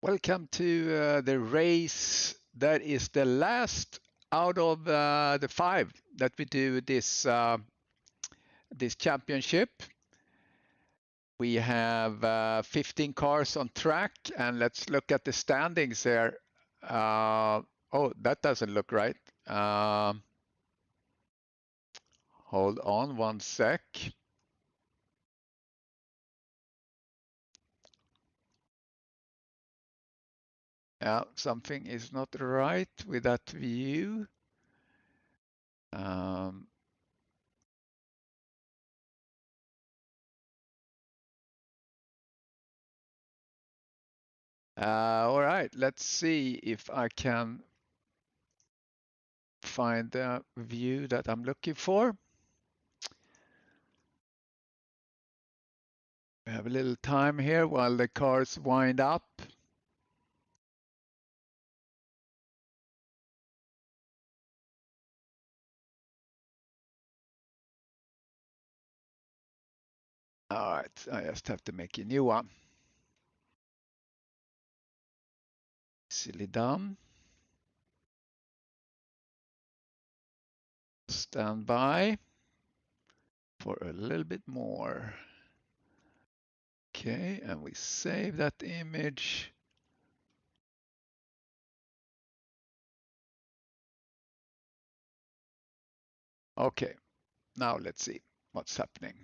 Welcome to the race that is the last out of the 5 that we do this championship. We have 15 cars on track, and let's look at the standings here. Oh, that doesn't look right. Hold on one sec. Yeah, something is not right with that view. All right, let's see if I can find the view that I'm looking for. We have a little time here while the cars wind up. All right, I just have to make a new one. Easily done. Stand by for a little bit more. Okay, and we save that image. Okay, now let's see what's happening.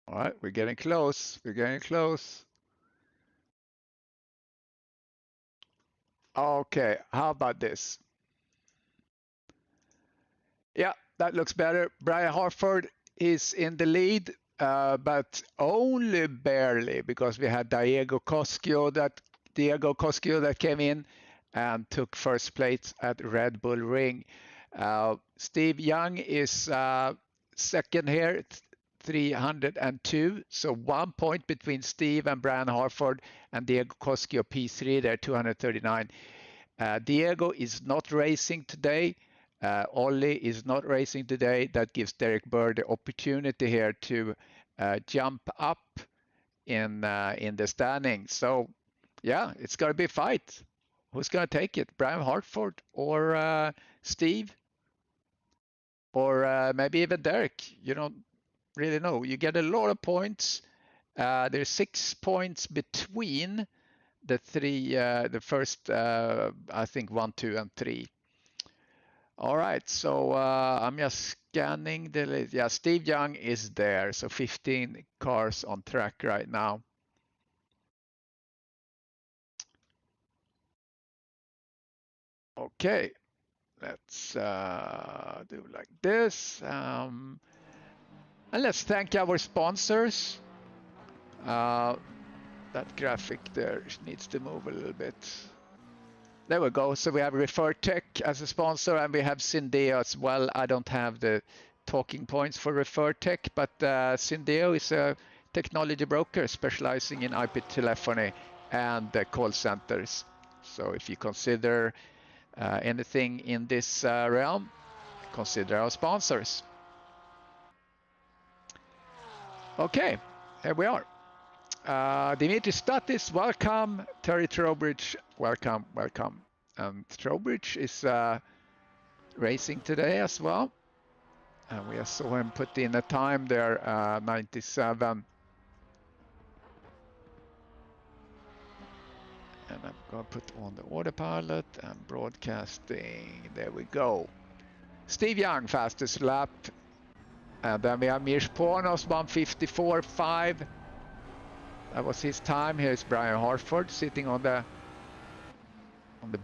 All right, we're getting close. We're getting close. Okay, how about this? Yeah, that looks better. Brian Harford is in the lead, but only barely, because we had Diego Coscio that came in and took first place at Red Bull Ring. Steve Young is second here, 302. So 1 point between Steve and Brian Harford, and Diego Coscio P3 there, 239. Diego is not racing today. Ollie is not racing today. That gives Derek Bird the opportunity here to jump up in the standing. So yeah, it's going to be a fight. Who's going to take it? Brian Hartford or Steve? Or maybe even Derek? You don't really know. You get a lot of points. There's 6 points between the three, the first, I think 1, 2, and 3. All right, so I'm just scanning the list. Yeah, Steve Young is there, so 15 cars on track right now. Okay, let's do like this. And let's thank our sponsors. That graphic there needs to move a little bit. There we go. So we have ReferTech as a sponsor, and we have Syndeo as well. I don't have the talking points for ReferTech, but Syndeo is a technology broker specializing in IP telephony and call centers. So if you consider anything in this realm, consider our sponsors. Okay, here we are. Dimitri Statis, welcome. Terry Trowbridge, welcome, welcome. And Trowbridge is racing today as well. And we saw him put in a time there, 97. And I'm going to put on the autopilot and broadcasting. There we go. Steve Young, fastest lap. And then we have Mirsh Pornos, 154.5. That was his time. Here's Brian Harford sitting on the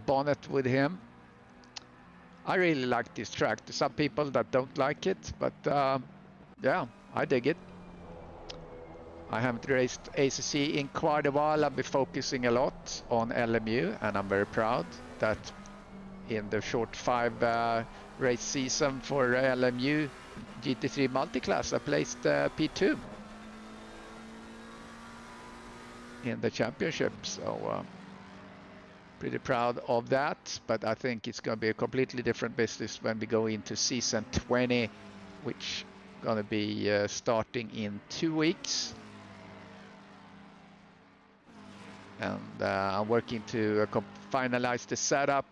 bonnet with him. I really like this track. There's some people that don't like it, but yeah, I dig it. I haven't raced ACC in quite a while. I've been focusing a lot on LMU, and I'm very proud that in the short 5 race season for LMU, GT3 multi-class. I placed P2 in the championship, so pretty proud of that. But I think it's going to be a completely different business when we go into season 20, which is going to be starting in 2 weeks. And I'm working to finalize the setup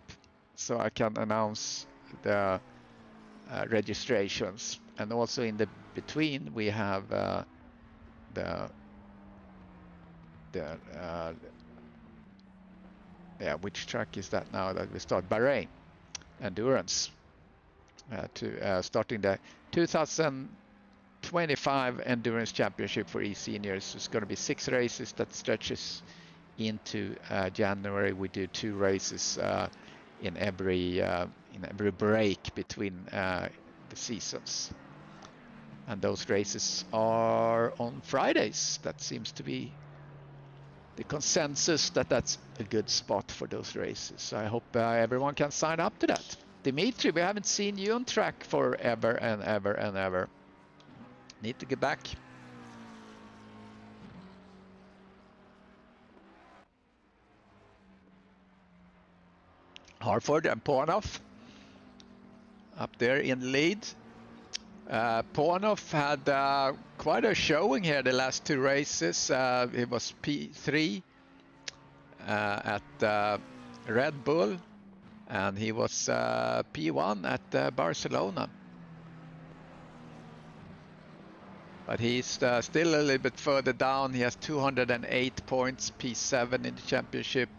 so I can announce the registrations. And also in the between we have which track is that now that we start? Bahrain Endurance to starting the 2025 Endurance Championship for eSeniors. It's going to be 6 races that stretches into January. We do 2 races in every break between the seasons, and those races are on Fridays. That seems to be the consensus, that's a good spot for those races. So I hope everyone can sign up to that. Dimitri, we haven't seen you on track forever and ever and ever. Need to get back. Harford and Pornoff up there in the lead. Pornoff had quite a showing here the last 2 races. It was P3 at Red Bull, and he was P1 at Barcelona. But he's still a little bit further down. He has 208 points, P7 in the championship.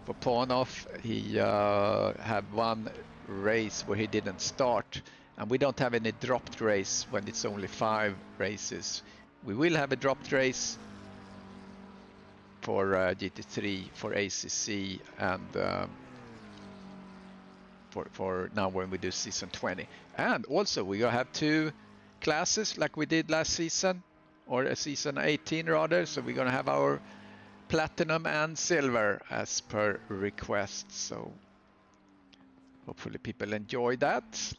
For Pornoff, he had 1 race where he didn't start. And we don't have any dropped race when it's only 5 races. We will have a dropped race for GT3, for ACC, and for now when we do season 20. And also we will have 2 classes like we did last season, or season 18 rather. So we're going to have our platinum and silver as per request. So hopefully people enjoy that.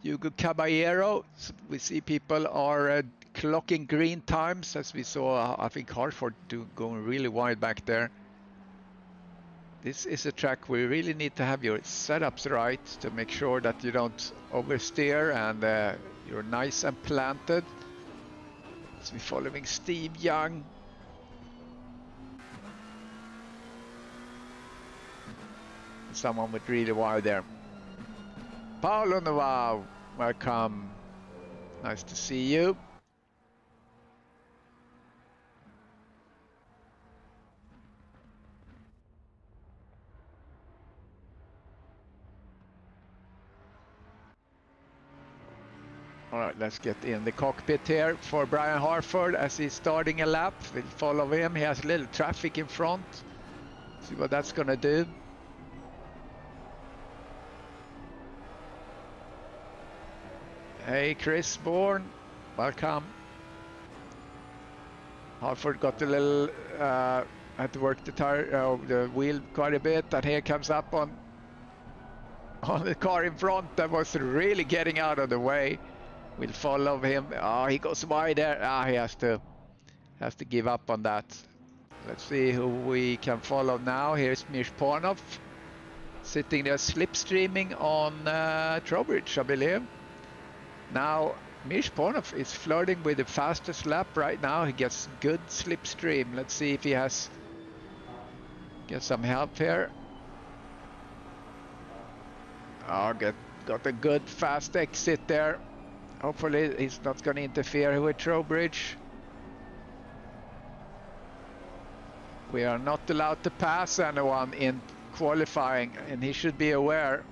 Hugo Caballero, we see people are clocking green times, as we saw. I think Hartford going really wide back there. This is a track where you really need to have your setups right to make sure that you don't oversteer and you're nice and planted. So we're following Steve Young. Someone with really wide there. Paulo Novao, welcome. Nice to see you. All right, let's get in the cockpit here for Brian Harford as he's starting a lap. We'll follow him. He has a little traffic in front. See what that's gonna do. Hey, Chris Bourne, welcome. Hartford got a little, had to work the tire, the wheel quite a bit, and here comes up on the car in front that was really getting out of the way. We'll follow him. Oh, he goes wide there. He has to give up on that. Let's see who we can follow now. Here's Mish Pornoff sitting there slipstreaming on Trowbridge, I believe. Now, Mish Pornoff is flirting with the fastest lap right now. He gets good slipstream. Let's see if he get some help here. Oh, got a good fast exit there. Hopefully he's not going to interfere with Trowbridge. We are not allowed to pass anyone in qualifying, and he should be aware.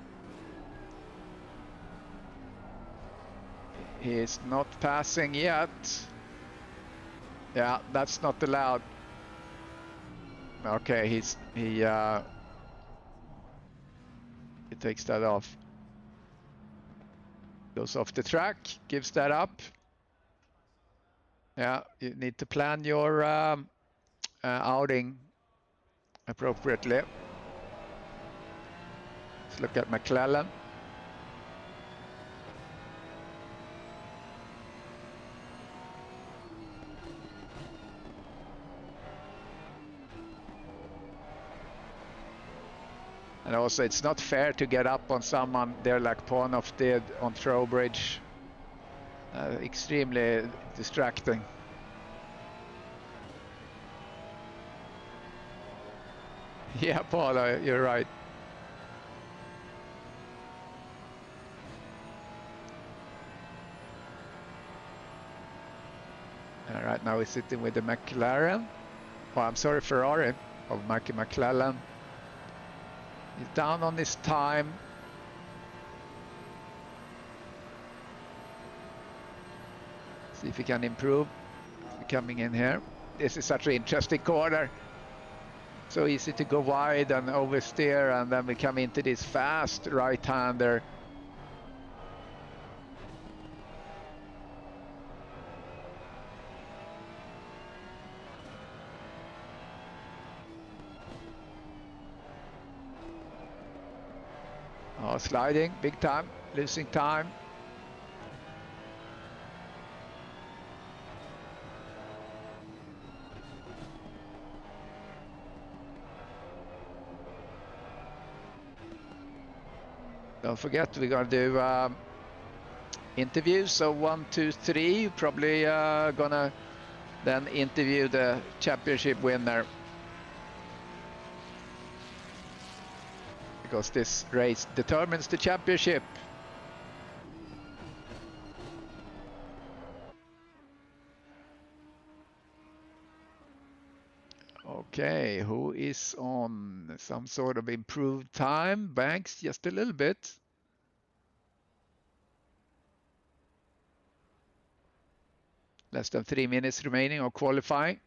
He is not passing yet. Yeah, that's not allowed. Okay, he takes that off. Goes off the track, gives that up. Yeah, you need to plan your outing appropriately. Let's look at McClellan. And also, it's not fair to get up on someone there like Ponov did on Trowbridge. Extremely distracting. Yeah, Paula, you're right. Right now he's sitting with the McLaren. Oh, I'm sorry, Ferrari of Mikey McClellan. He's down on his time. See if he can improve. Coming in here. This is such an interesting corner. So easy to go wide and oversteer, and then we come into this fast right-hander. Oh, sliding big time, losing time. Don't forget, we're gonna do interviews. So 1, 2, 3, probably gonna then interview the championship winner, because this race determines the championship. Okay, who is on some sort of improved time? Banks, just a little bit. Less than 3 minutes remaining of qualifying.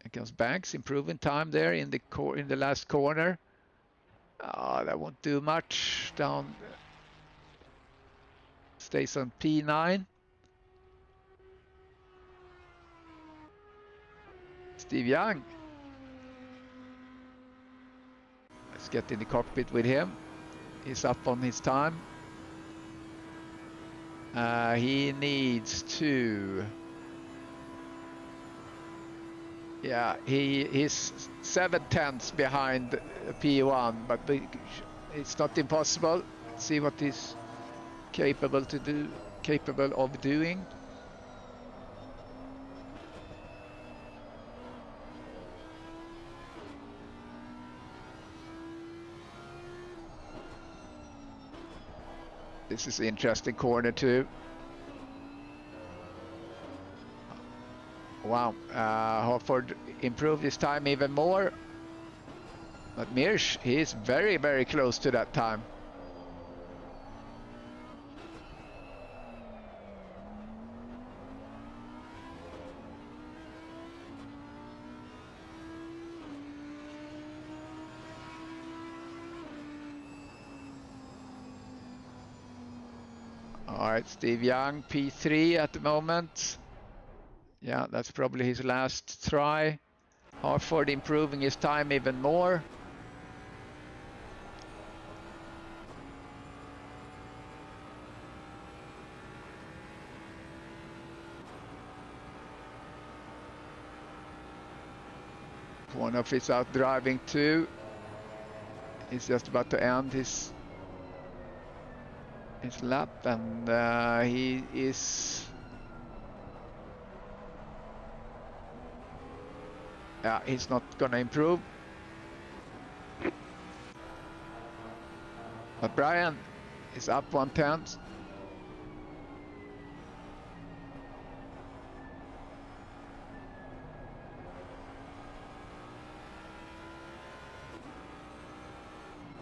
Here comes Banks, improving time there in the last corner. That won't do much. Down, stays on P9. Steve Young. Let's get in the cockpit with him. He's up on his time. He needs to... Yeah, he's 7/10 behind P1, but it's not impossible. Let's see what he's capable of doing. This is an interesting corner too. Wow, Hofford improved his time even more. But Mirsch, he's very, very close to that time. All right, Steve Young, P3 at the moment. Yeah, that's probably his last try. Harford improving his time even more. One of his out driving too. He's just about to end his lap, and he is... Yeah, he's not gonna improve. But Brian is up 1/10.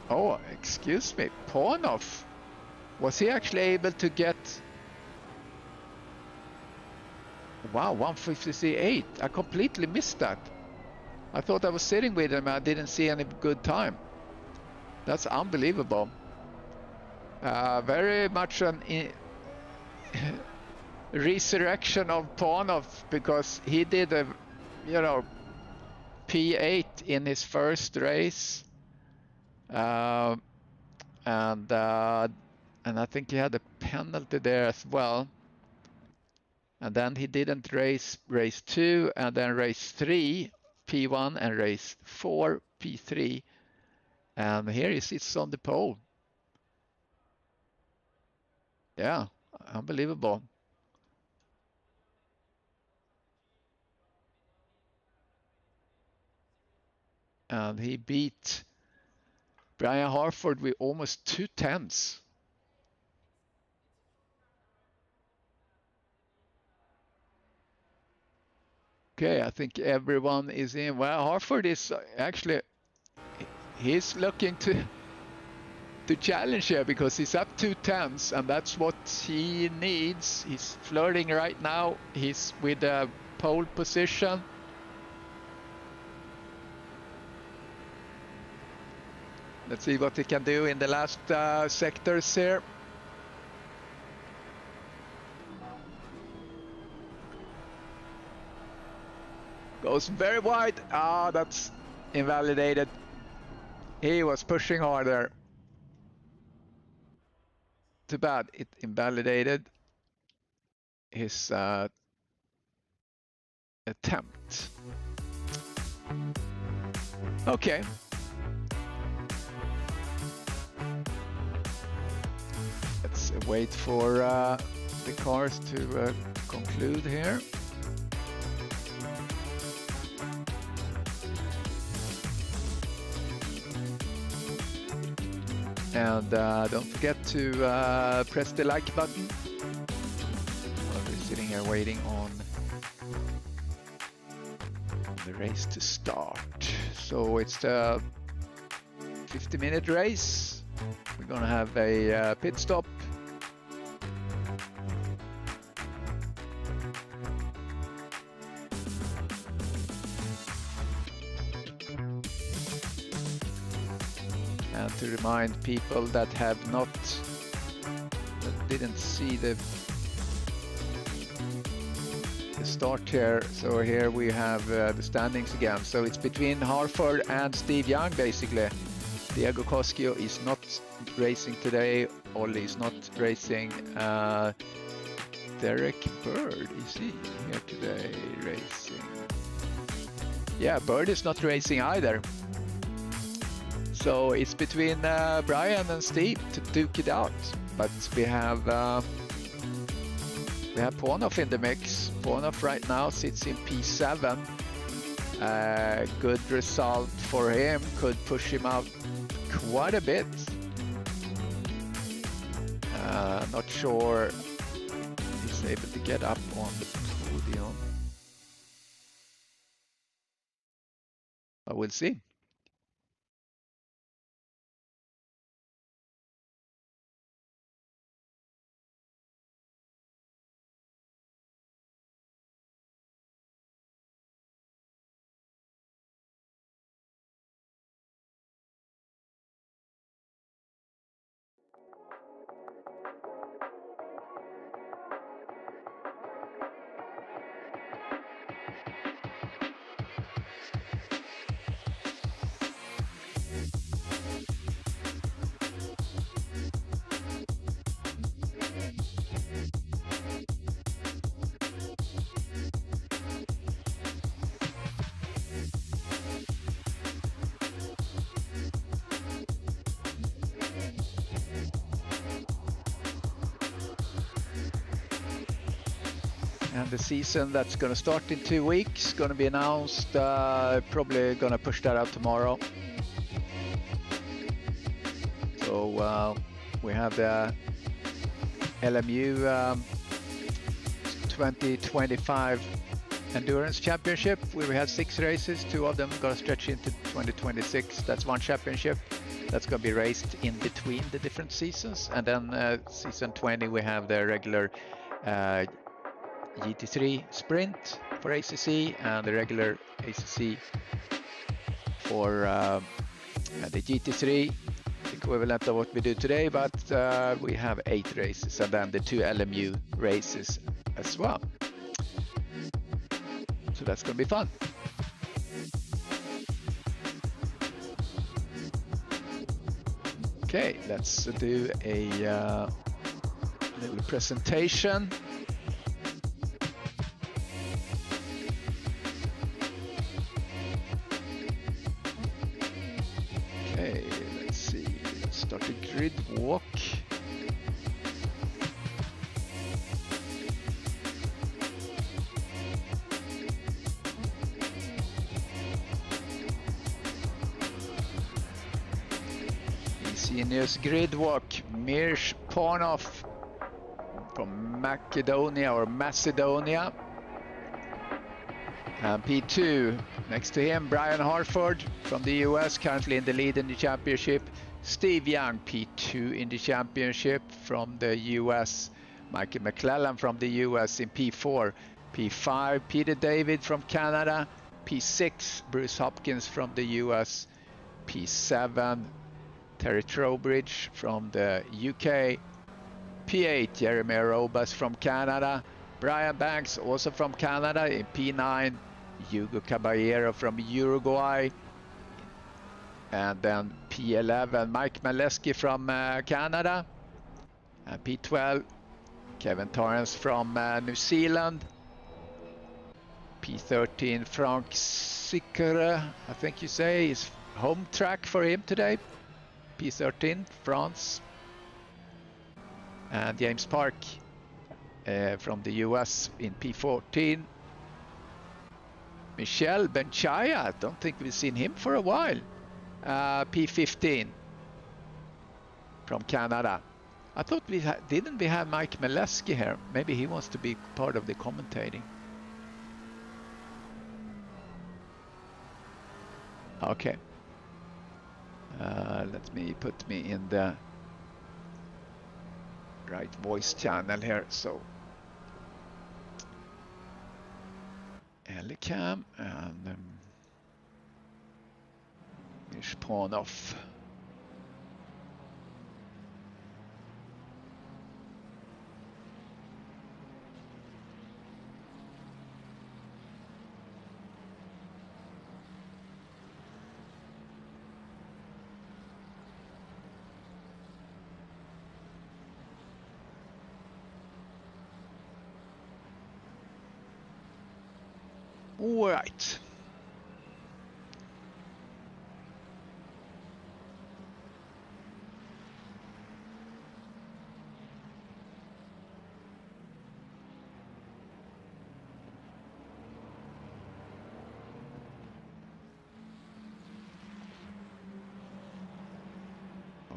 Oh, excuse me, Ponov. Was he actually able to get... Wow, 1:58. I completely missed that. I thought I was sitting with him and I didn't see any good time. That's unbelievable. Very much an resurrection of Ponov, because he did a, P8 in his first race. And I think he had a penalty there as well. And then he didn't race 2, and then race 3, P1, and race 4, P3. And here he sits on the pole. Yeah, unbelievable. And he beat Brian Harford with almost 2/10. Okay, I think everyone is in. Well, Harford is actually, he's looking to challenge here because he's up 2/10, and that's what he needs. He's flirting right now. He's with a pole position. Let's see what he can do in the last sectors here. Goes very wide. Ah, that's invalidated. He was pushing harder. Too bad it invalidated his attempt. Okay. Let's wait for the cars to conclude here. And don't forget to press the like button. We're sitting here waiting on the race to start. So it's the 50-minute race. We're gonna have a pit stop. And to remind people that didn't see the start here. So here we have the standings again. So it's between Harford and Steve Young, basically. Diego Coscio is not racing today. Ollie is not racing. Derek Bird, is he here today racing? Yeah, Bird is not racing either. So it's between Brian and Steve to duke it out. But we have Pornoff in the mix. Pornoff right now sits in P7. Good result for him, could push him out quite a bit. Not sure he's able to get up on the podium. I will see. And the season that's going to start in 2 weeks, going to be announced, probably going to push that out tomorrow. So we have the LMU 2025 Endurance Championship, where we had 6 races. 2 of them going to stretch into 2026. That's one championship that's going to be raced in between the different seasons. And then season 20, we have the regular GT3 Sprint for ACC and the regular ACC for the GT3, equivalent of what we do today, but we have 8 races and then the 2 LMU races as well. So that's going to be fun. Okay, let's do a little presentation. Okay, grid walk. eSenior's grid walk, Mirsh Pornov from Macedonia. And P2, next to him, Brian Harford from the US, currently in the lead in the championship. Steve Young, P2 in the championship from the US. Michael McClellan from the US in P4. P5, Peter David from Canada. P6, Bruce Hopkins from the US. P7, Terry Trowbridge from the UK. P8, Jeremy Arobas from Canada. Brian Banks, also from Canada, in P9. Hugo Caballero from Uruguay. And then P11, Mike Maleski from Canada. And P12, Kevin Torrance from New Zealand. P13, Frank Sicker, I think you say, is home track for him today. P13, France. And James Park from the US in P14. Michel Benchaya, I don't think we've seen him for a while. P15 from Canada. I thought didn't we have Mike Maleski here? Maybe he wants to be part of the commentating. Okay. Let me put me in the right voice channel here. So Elicam and Mishponov. All right.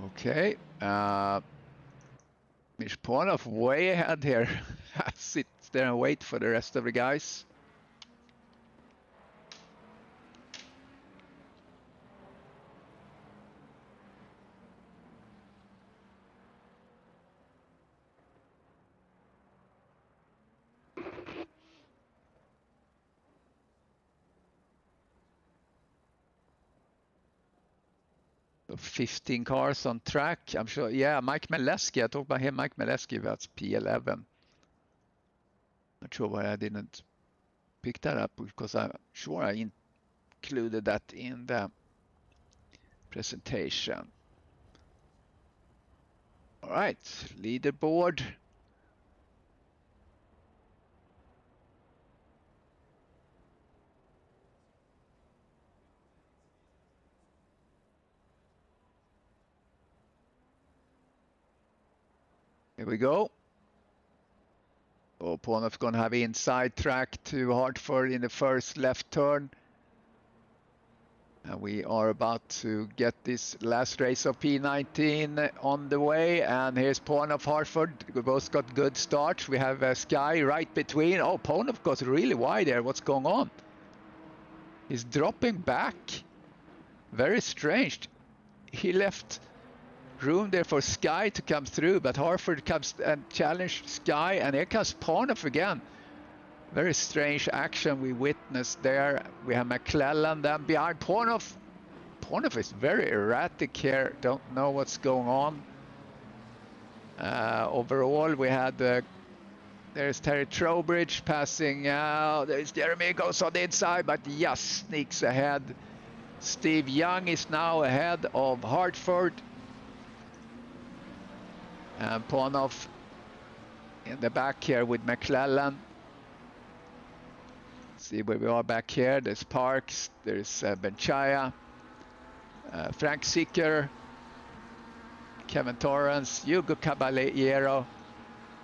Okay. Mishponov way ahead here. Sit there and wait for the rest of the guys. So 15 cars on track. I'm sure. Yeah, Mike Maleski. I talked about him. Mike Maleski. That's P11. Not sure why I didn't pick that up, because I'm sure I included that in the presentation. All right, leaderboard. Here we go. Oh, Pornov's gonna have inside track to Hartford in the first left turn. And we are about to get this last race of P19 on the way. And here's Pornov Hartford. We both got good starts. We have Sky right between. Oh, Pornov got really wide there. What's going on? He's dropping back. Very strange. He left room there for Sky to come through, but Hartford comes and challenges Sky, and here comes Pornov again. Very strange action we witnessed there. We have McClellan then behind Pornov. Pornov is very erratic here. Don't know what's going on. Overall, we had there's Terry Trowbridge passing out. There's Jeremy, goes on the inside, but just sneaks ahead. Steve Young is now ahead of Hartford. And Pornov in the back here with McClellan. See where we are back here. There's Parks, there's Benchaya, Frank Sicker, Kevin Torrance, Hugo Caballero,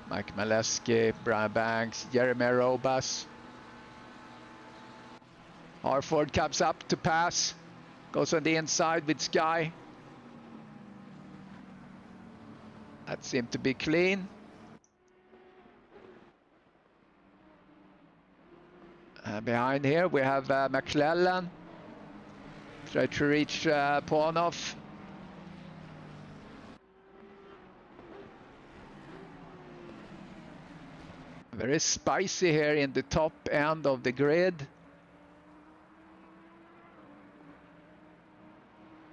Mike Maleski, Brian Banks, Jeremy Robas. Harford comes up to pass, goes on the inside with Sky. That seemed to be clean. Behind here we have McClellan. Try to reach Pornoff. Very spicy here in the top end of the grid.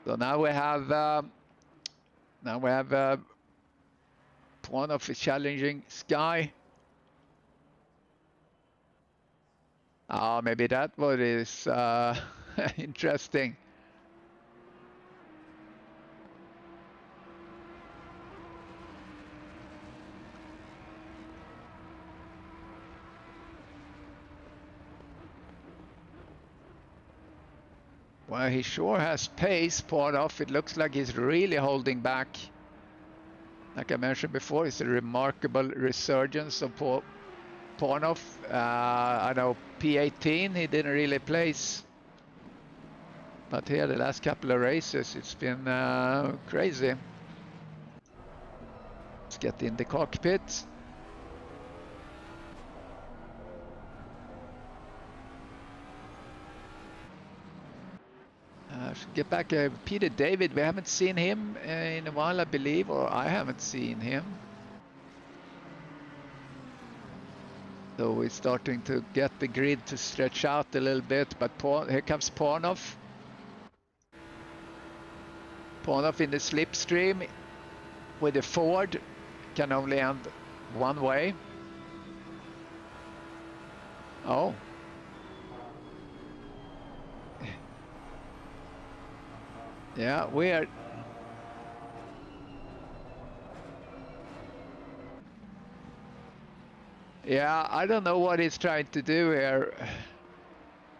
So now we have Pornoff is challenging Sky. Maybe that what is interesting. Well, he sure has pace, Pornoff. It looks like he's really holding back. Like I mentioned before, it's a remarkable resurgence of Pornoff. I know P18 he didn't really place, but here the last couple of races it's been crazy. Let's get in the cockpit. Get back Peter David. We haven't seen him in a while, I believe, or I haven't seen him. So we're starting to get the grid to stretch out a little bit, but here comes Pornoff. Pornoff in the slipstream with a Ford, can only end one way. Oh. Yeah, weird. Yeah, I don't know what he's trying to do here.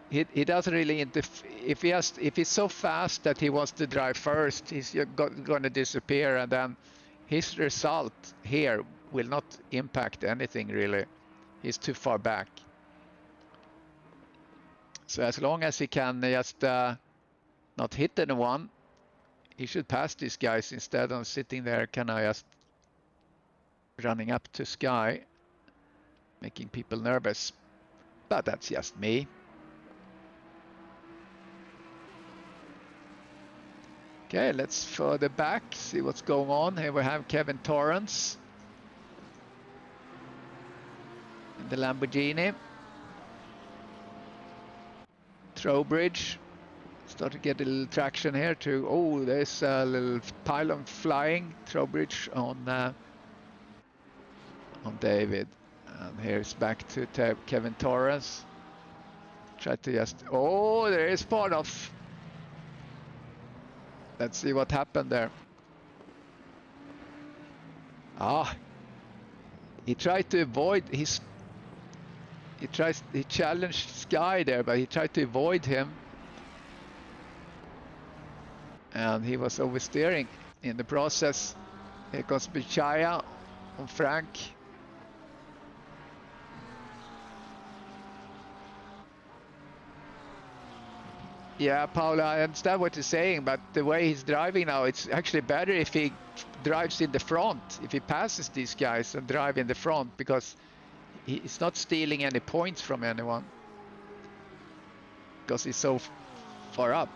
He doesn't really if he's so fast that he wants to drive first, he's going to disappear, and then his result here will not impact anything really. He's too far back. So as long as he can just not hit anyone, he should pass these guys instead of sitting there kind of just running up to Sky, making people nervous. But that's just me. Okay, let's further back, see what's going on. Here we have Kevin Torrance in the Lamborghini. Trowbridge. Start to get a little traction here too. Oh, there's a little pylon flying. Trowbridge on David. And here's back to Kevin Torrance. Try to just... Oh, there is Pornoff. Let's see what happened there. He tried to avoid his... He challenged Sky there, but he tried to avoid him. And he was oversteering in the process. Here comes Bichaya on Frank. Yeah, Paula, I understand what you're saying, but the way he's driving now, it's actually better if he drives in the front, if he passes these guys and drive in the front, because he's not stealing any points from anyone, because he's so far up.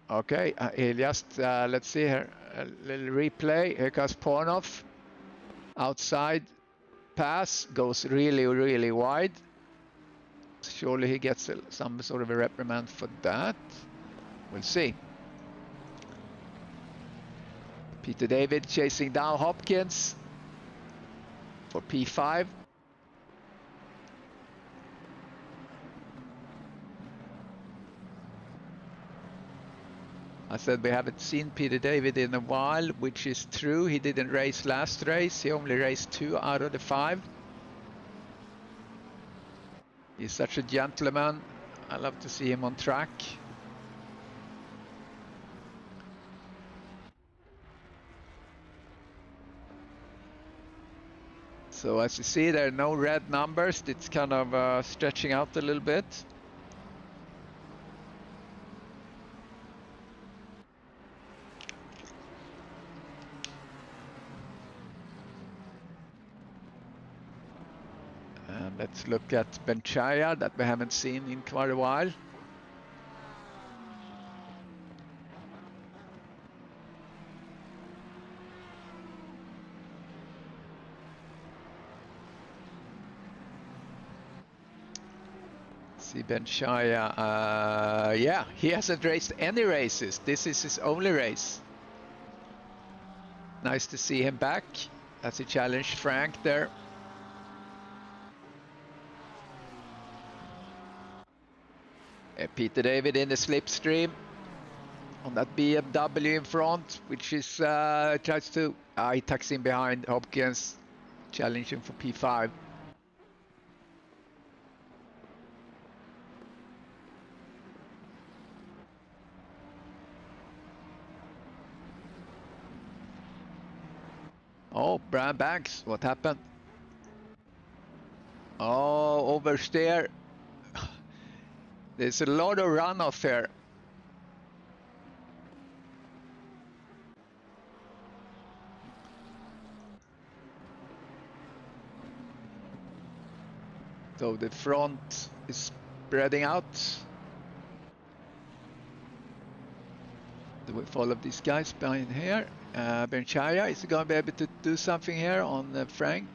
Okay, he just, let's see here, a little replay. Here comes Pornoff. Outside pass, goes really, really wide. Surely he gets some sort of a reprimand for that. We'll see. Peter David chasing down Hopkins for P5. I said we haven't seen Peter David in a while, which is true. He didn't race last race. He only raced 2 out of the 5. He's such a gentleman. I love to see him on track. So as you see, there are no red numbers. It's kind of stretching out a little bit. And let's look at Benchaya that we haven't seen in quite a while. See Benchaya, yeah, he hasn't raced any races. This is his only race. Nice to see him back as he challenged Frank there. Peter David in the slipstream on that BMW in front, which is tries to he tucks in behind Hopkins, challenging for P5. Oh, Brian Banks, what happened? Oh, oversteer. There's a lot of runoff here. So the front is spreading out. Do we follow these guys behind here? Benchaya, is he going to be able to do something here on Frank?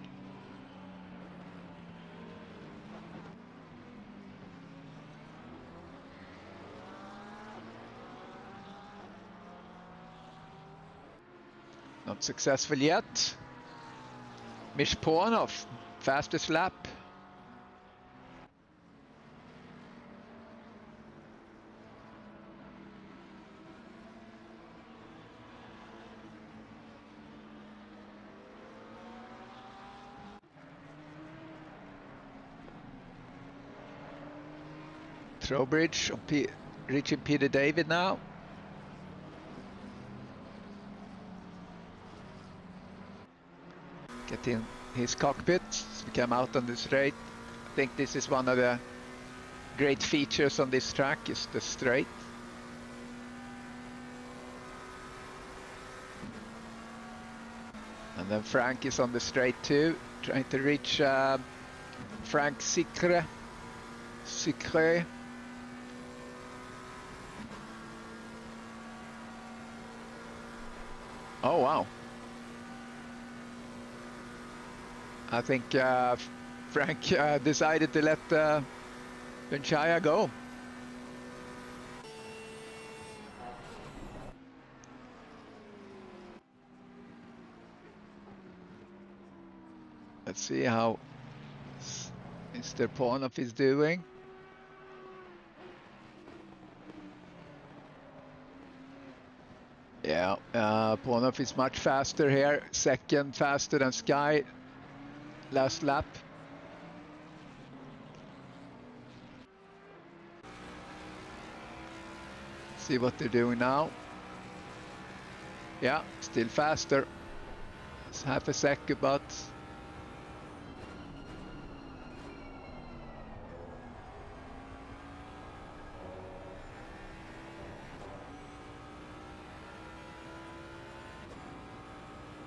Not successful yet. Mishponov, fastest lap. Trowbridge reaching Peter David now. Get in his cockpit as we come out on the straight. I think this is one of the great features on this track, is the straight. And then Frank is on the straight too, trying to reach Frank Sicre. Oh wow. I think Frank decided to let Benchaya go. Let's see how Mr. Ponov is doing. Yeah, Ponov is much faster here, second faster than Sky last lap. See what they're doing now. Yeah, still faster. It's half a second, but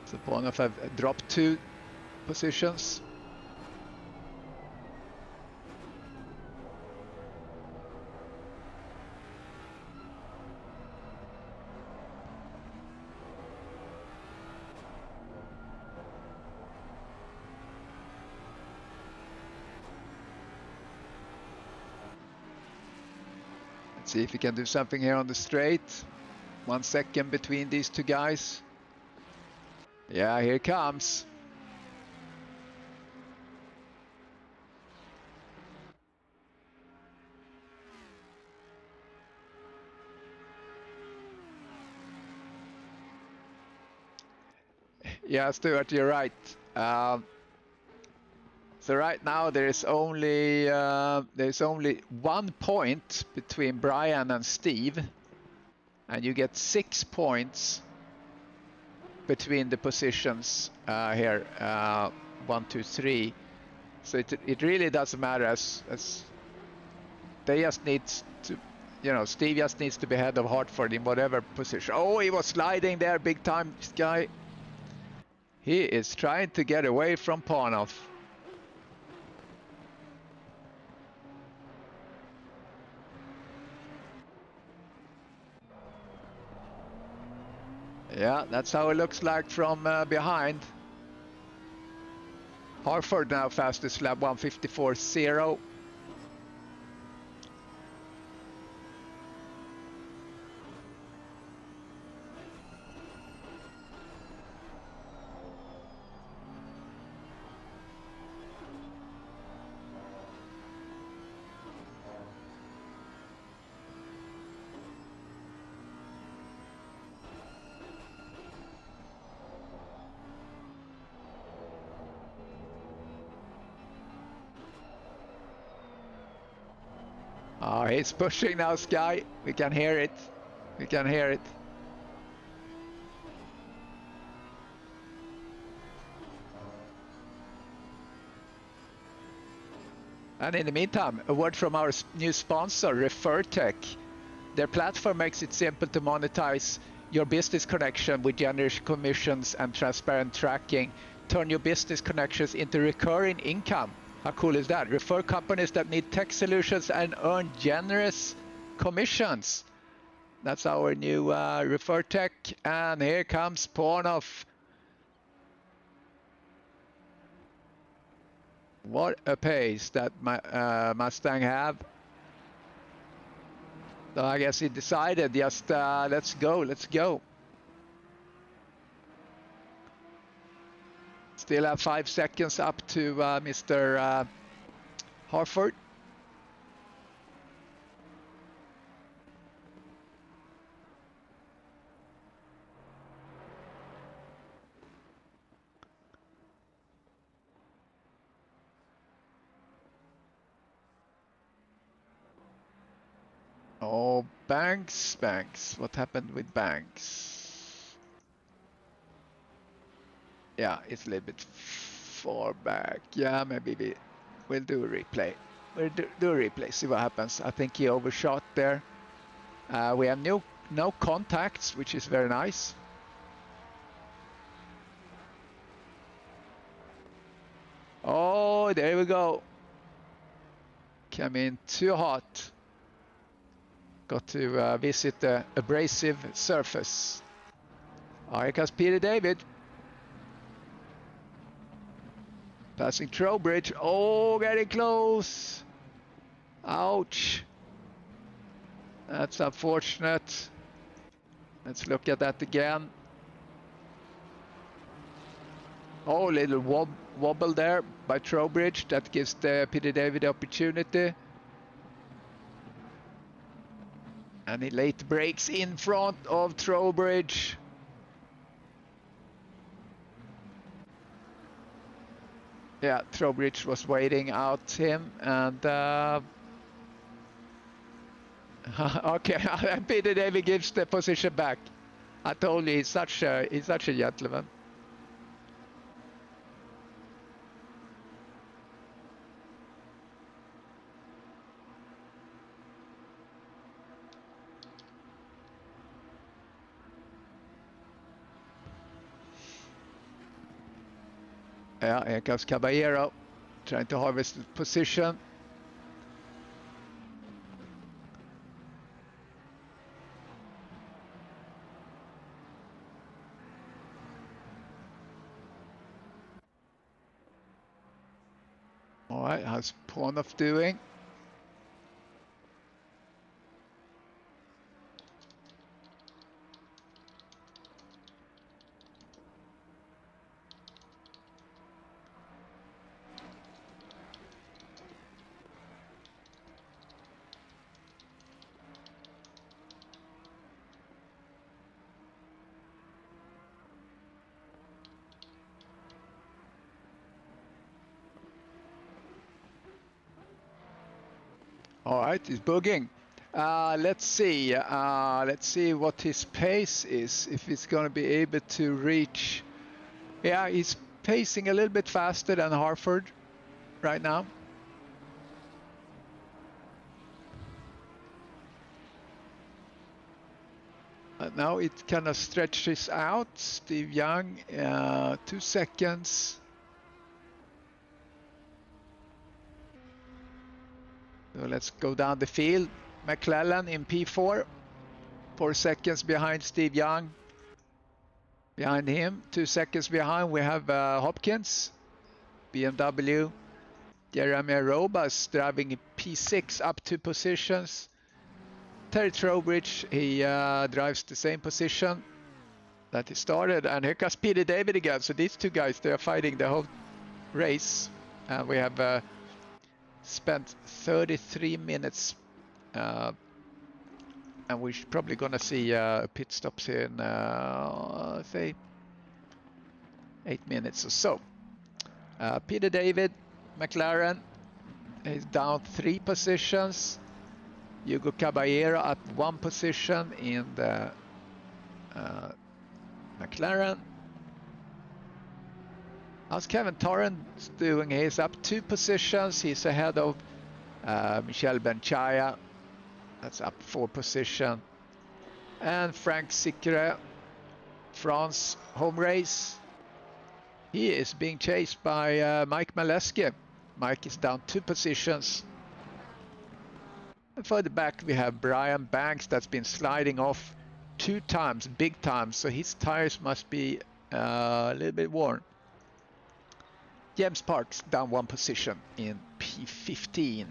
so Ponov have dropped 2 positions. Let's see if he can do something here on the straight. 1 second between these 2 guys. Yeah, here it comes. Yeah, Stuart, you're right. So right now there's only 1 point between Brian and Steve, and you get 6 points between the positions here. 1, 2, 3. So it really doesn't matter as they just need to, you know, Steve just needs to be ahead of Hartford in whatever position. Oh, he was sliding there big time, this guy. He is trying to get away from Parnov. Yeah, that's how it looks like from behind. Hartford now fastest lap 1:54.0. Oh, he's pushing now, Sky. We can hear it. We can hear it. And in the meantime, a word from our new sponsor, ReferTech. Their platform makes it simple to monetize your business connection with generous commissions and transparent tracking. Turn your business connections into recurring income. How cool is that? Refer companies that need tech solutions and earn generous commissions. That's our new ReferTech. And here comes Parnov. What a pace that Mustang have. So I guess he decided just let's go, let's go. Still have 5 seconds up to Mr. Hartford. Oh, Banks. What happened with Banks? Yeah, it's a little bit far back. Yeah, maybe we'll do a replay. We'll do a replay, see what happens. I think he overshot there. We have no contacts, which is very nice. Oh, there we go. Came in too hot. Got to visit the abrasive surface. Here comes Peter David. Passing Trowbridge. Oh, getting close. Ouch. That's unfortunate. Let's look at that again. Oh, little wobble there by Trowbridge. That gives the Peter David the opportunity. And he late breaks in front of Trowbridge. Yeah, Trowbridge was waiting out him, and okay, Peter David gives the position back. I told you he's such a gentleman. Yeah, here comes Caballero, trying to harvest the position. All right, how's Parnov doing? All right, he's booging. Let's see what his pace is. If he's going to be able to reach. Yeah, he's pacing a little bit faster than Hartford right now. But now it kind of stretches out. Steve Young, 2 seconds. So let's go down the field. McClellan in P4, 4 seconds behind Steve Young. Behind him, 2 seconds behind, we have Hopkins, BMW. Jeremy Robas driving in P6 up 2 positions. Terry Trowbridge, he drives the same position that he started. And here comes Peter David again. So these two guys, they are fighting the whole race. And we have spent 33 minutes. And we're probably going to see pit stops in, say, 8 minutes or so. Peter David, McLaren, is down 3 positions. Hugo Caballero at 1 position in the McLaren. How's Kevin Torrance doing? He's up 2 positions. He's ahead of Michel Benchaya. That's up 4 position. And Frank Sicre, France home race. He is being chased by Mike Maleski. Mike is down 2 positions. And further back we have Brian Banks that's been sliding off 2 times, big times, so his tires must be a little bit worn. James Parks down 1 position in P15.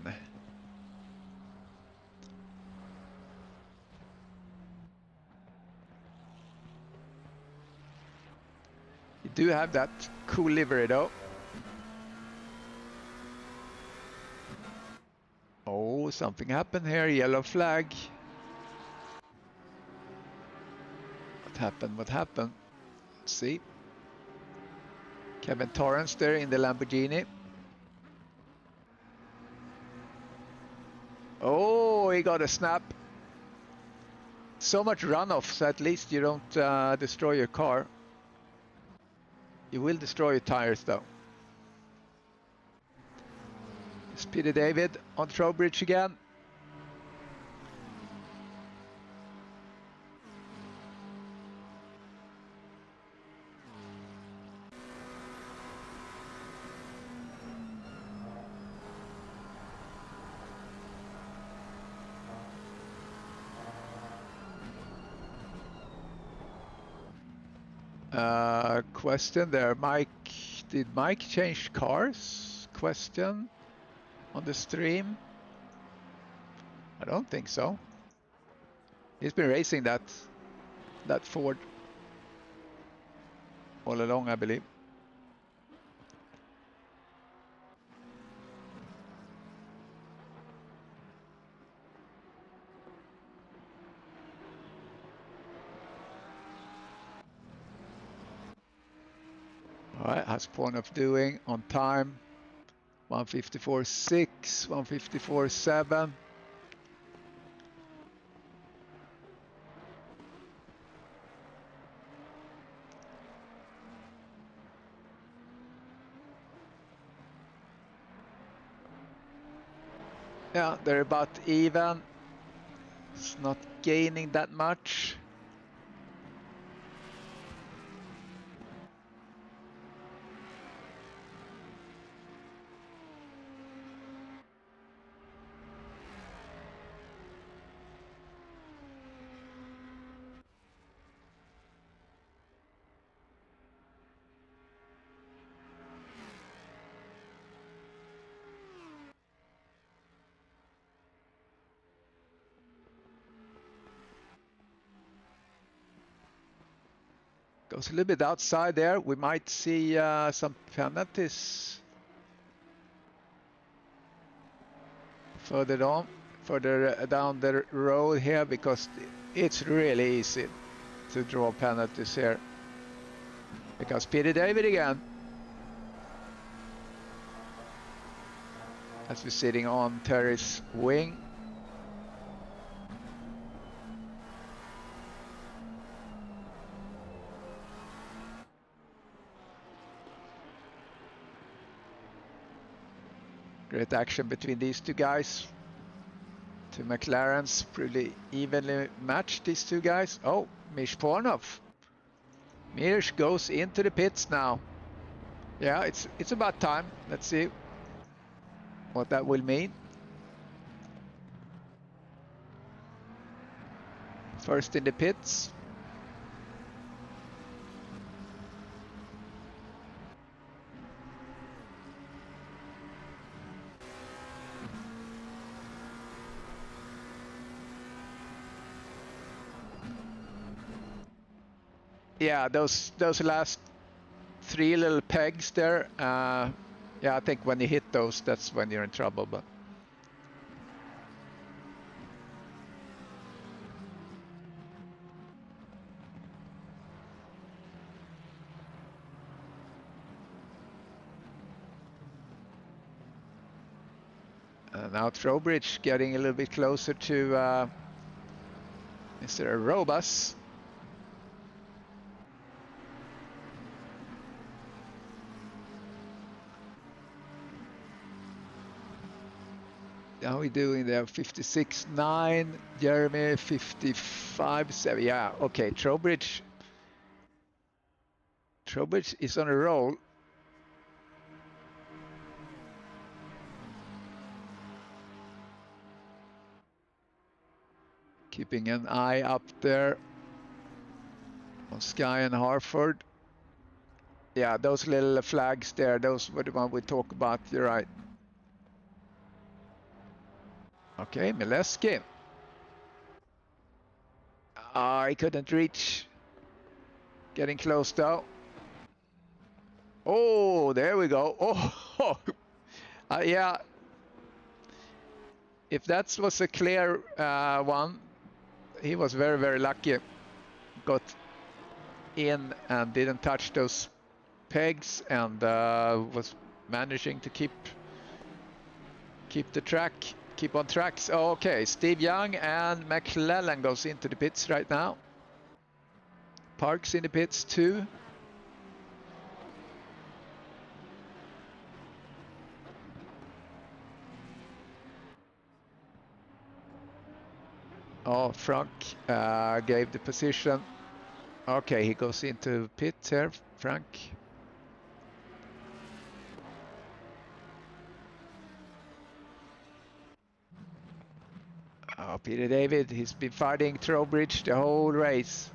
You do have that cool livery though. Oh, something happened here. Yellow flag. What happened? What happened? Let's see. Kevin Torrance there in the Lamborghini. Oh, he got a snap. So much runoff, so at least you don't destroy your car. You will destroy your tires though. It's Peter David on Trowbridge again. Question there, Mike. Did Mike change cars? Question on the stream. I don't think so. He's been racing that Ford all along, I believe. All right, how's Pornoff doing on time? 154.6, 154.7. Yeah, they're about even. It's not gaining that much. Goes a little bit outside there. We might see some penalties further down the road here, because it's really easy to draw penalties here. Because Peter David again, as we're sitting on Terry's wing. Great action between these two guys. Two McLarens, pretty evenly matched, these two guys. Oh, Mish Pornov. Mish goes into the pits now. Yeah, it's about time. Let's see what that will mean. First in the pits. Yeah, those last three little pegs there. Yeah, I think when you hit those, that's when you're in trouble. But now Trowbridge getting a little bit closer to Mr. Robas. How are we doing there? 56.9, Jeremy 55.7. Yeah, okay. Trowbridge is on a roll. Keeping an eye up there on Skye and Harford. Yeah, those little flags there, those were the one we talk about. You're right. Okay, Mileski. I couldn't reach. Getting close though. Oh, there we go. Oh, yeah. If that was a clear one, he was very, very lucky. Got in and didn't touch those pegs and was managing to keep the track. Keep on tracks. Oh, okay, Steve Young and McClellan goes into the pits right now. Parks in the pits too. Oh, Frank gave the position. Okay, he goes into pit here, Frank. Oh, Peter David, he's been fighting Trowbridge the whole race.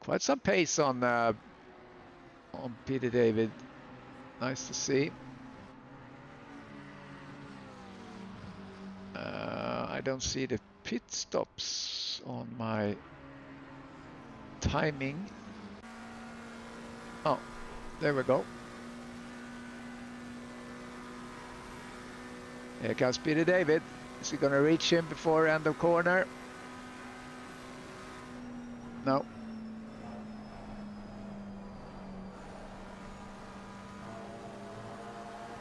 Quite some pace on Peter David. Nice to see. I don't see the pit stops on my timing. Oh, there we go. Here comes Peter David. Is he going to reach him before end of corner? No.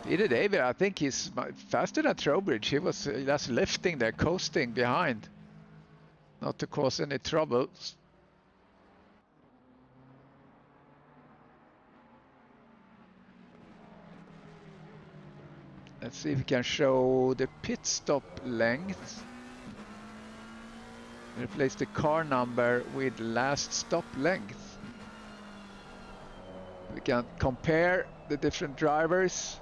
Peter David, I think he's faster than Trowbridge. He was just lifting there, coasting behind. Not to cause any troubles. Let's see if we can show the pit stop length. Replace the car number with last stop length. We can compare the different drivers.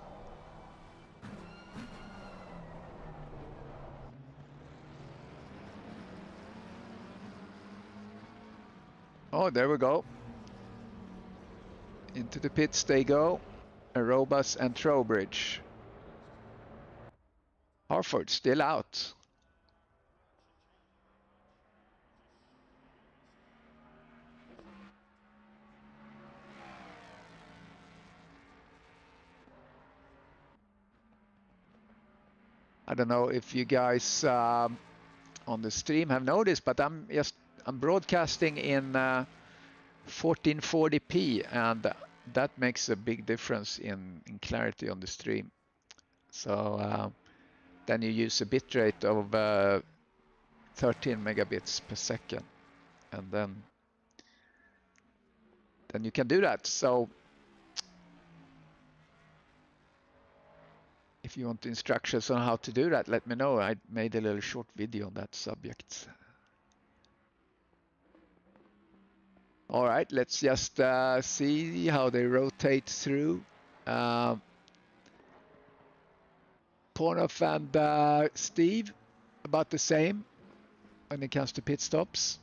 Oh, there we go. Into the pits they go. Arobas and Trowbridge. Harford still out. I don't know if you guys on the stream have noticed, but I'm broadcasting in 1440p, and that makes a big difference in clarity on the stream. So then you use a bitrate of 13 megabits per second, and then you can do that. So if you want instructions on how to do that, let me know. I made a little short video on that subject. All right, let's just see how they rotate through. Pornoff and Steve, about the same when it comes to pit stops.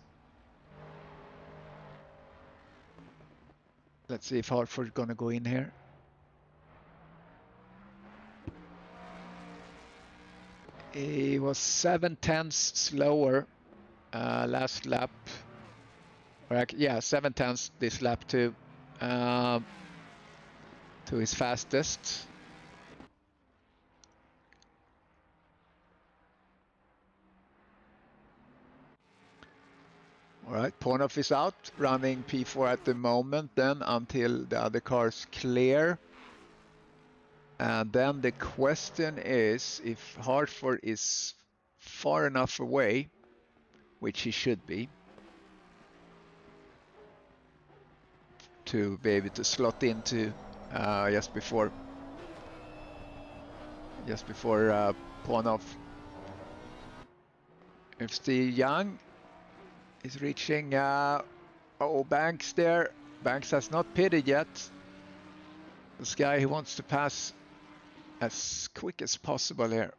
Let's see if Hartford's gonna go in here. He was 7/10 slower last lap. Or, yeah, 7/10 this lap to his fastest. All right, Pornoff is out, running P4 at the moment then until the other cars clear. And then the question is if Hartford is far enough away, which he should be, to be able to slot into just before Pornoff. If Steve Young is reaching Banks there. Banks has not pitted yet. This guy, he wants to pass as quick as possible here.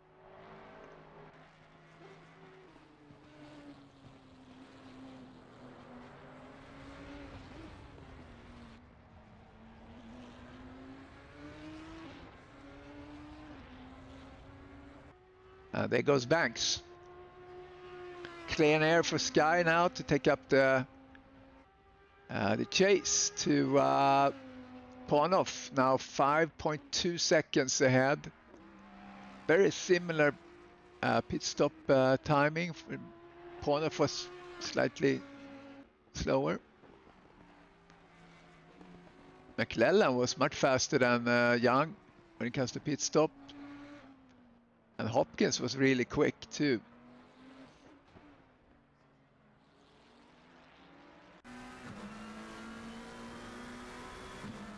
There goes Banks. Clean air for Sky now to take up the chase to Pornoff. Now 5.2 seconds ahead. Very similar pit stop timing. Pornoff was slightly slower. McClellan was much faster than Young when it comes to pit stop. And Hopkins was really quick too.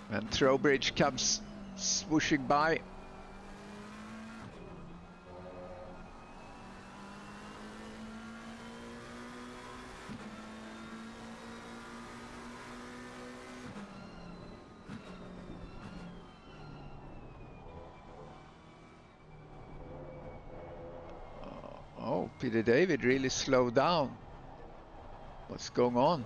And Trowbridge comes swooshing by. Oh, Peter David really slowed down. What's going on?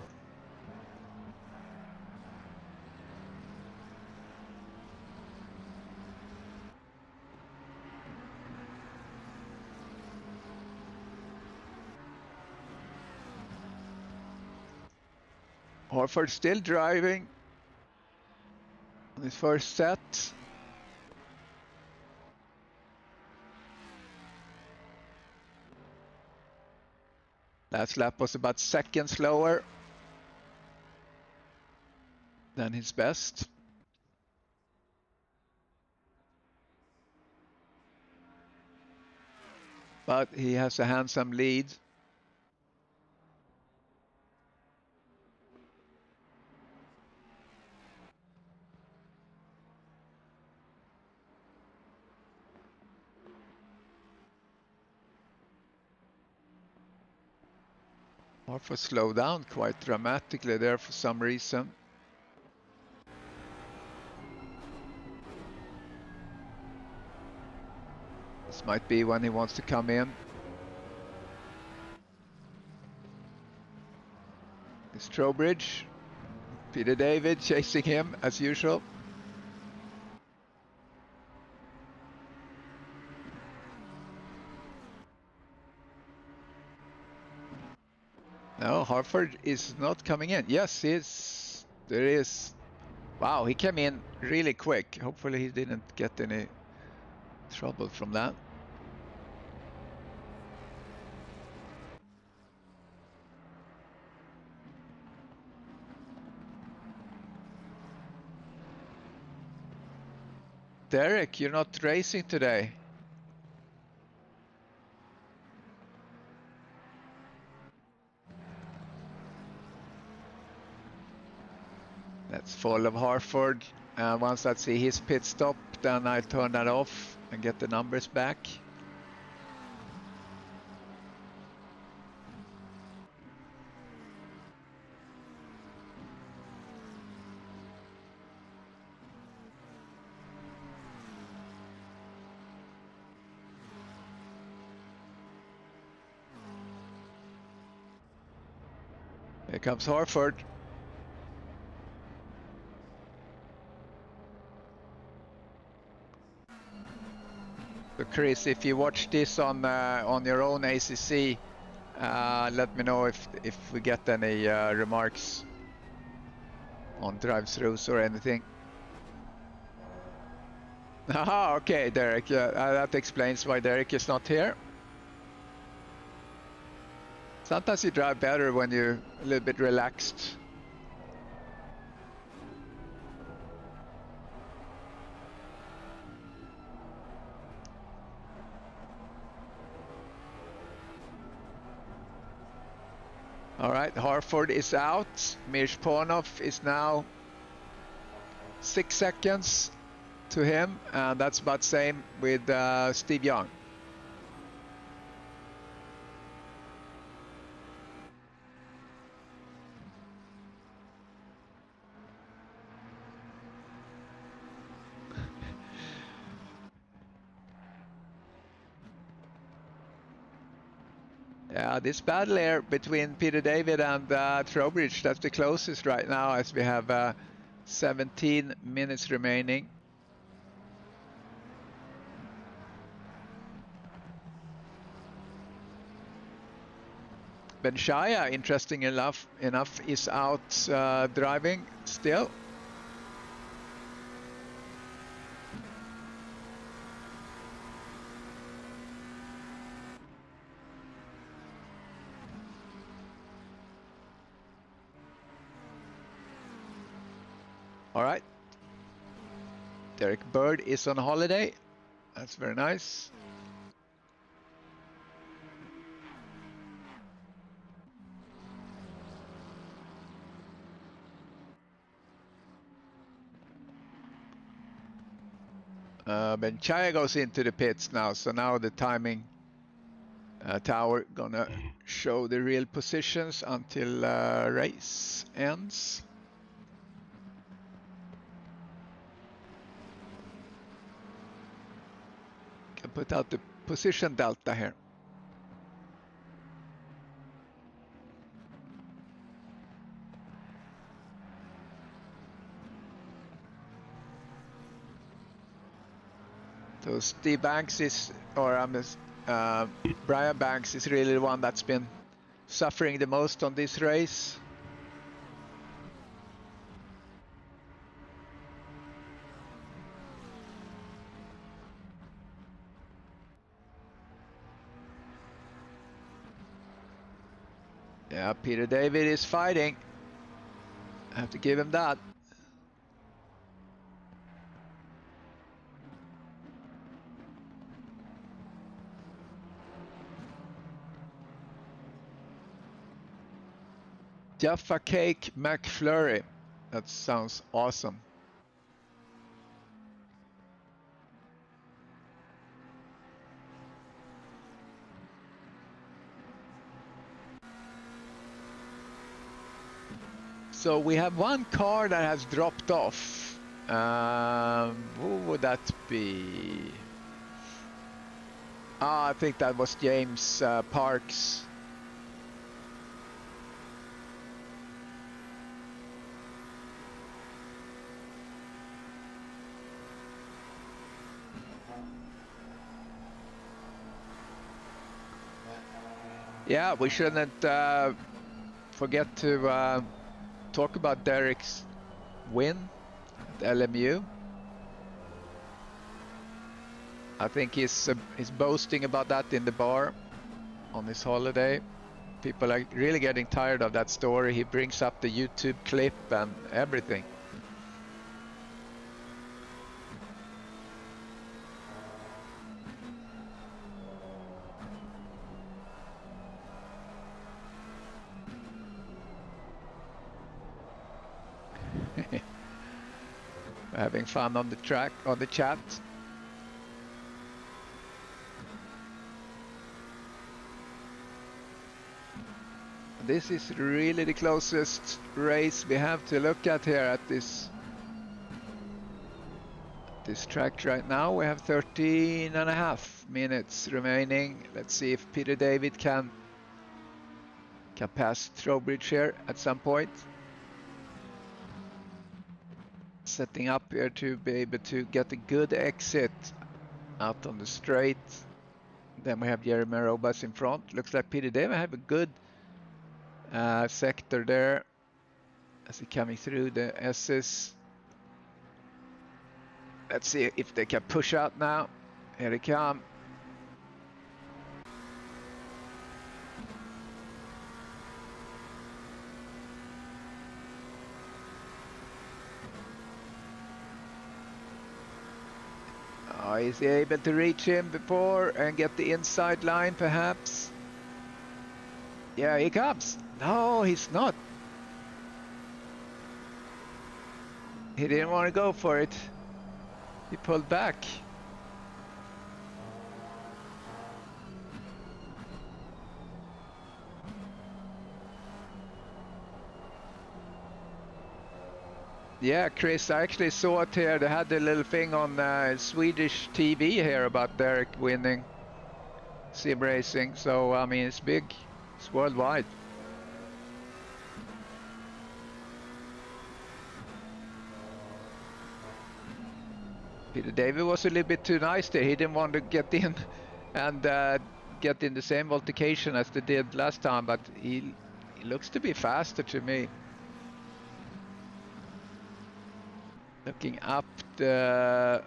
Hartford still driving on his first set. Last lap was about a second slower than his best. But he has a handsome lead. Hartford slowed down quite dramatically there for some reason. This might be when he wants to come in. It's Trowbridge. Peter David chasing him as usual. No, Hartford is not coming in. Yes, there is. Wow, he came in really quick. Hopefully he didn't get any trouble from that. Derek, you're not racing today. That's full of Harford. Once I see his pit stop, then I turn that off and get the numbers back. Here comes Harford. So Chris, if you watch this on your own ACC, let me know if we get any remarks on drive-throughs or anything. Aha, okay, Derek. Yeah, that explains why Derek is not here. Sometimes you drive better when you're a little bit relaxed. All right, Harford is out. Mirshponov is now 6 seconds to him, and that's about the same with Steve Young. Yeah, this battle here between Peter David and Trowbridge, that's the closest right now, as we have 17 minutes remaining. Ben Shaya, interesting enough, is out driving still. All right. Derek Bird is on holiday. That's very nice. Ben Chaya goes into the pits now, so now the timing tower gonna show the real positions until race ends. Can put out the position delta here. So Steve Banks is, or Brian Banks is really the one that's been suffering the most on this race. Yeah, Peter David is fighting. I have to give him that. Jaffa Cake McFlurry. That sounds awesome. So we have one car that has dropped off. Who would that be? I think that was James Parks. Yeah, we shouldn't forget to talk about Derek's win at LMU. I think he's boasting about that in the bar on his holiday. People are really getting tired of that story. He brings up the YouTube clip and everything. Having fun on the track, on the chat. This is really the closest race we have to look at here at this track right now. We have 13.5 minutes remaining. Let's see if Peter David can pass Trowbridge here at some point. Setting up here to be able to get a good exit out on the straight. Then we have Jeremy Robas in front. Looks like Peter David have a good sector there as he coming through the S's. Let's see if they can push out now. Here they come. Oh, is he able to reach him before and get the inside line perhaps? Yeah, he comes. No, he's not. He didn't want to go for it. He pulled back. Yeah, Chris, I actually saw it here. They had a little thing on Swedish TV here about Derek winning sim racing. So, I mean, it's big. It's worldwide. Peter David was a little bit too nice there. He didn't want to get in and get in the same altercation as they did last time, but he looks to be faster to me. Looking up the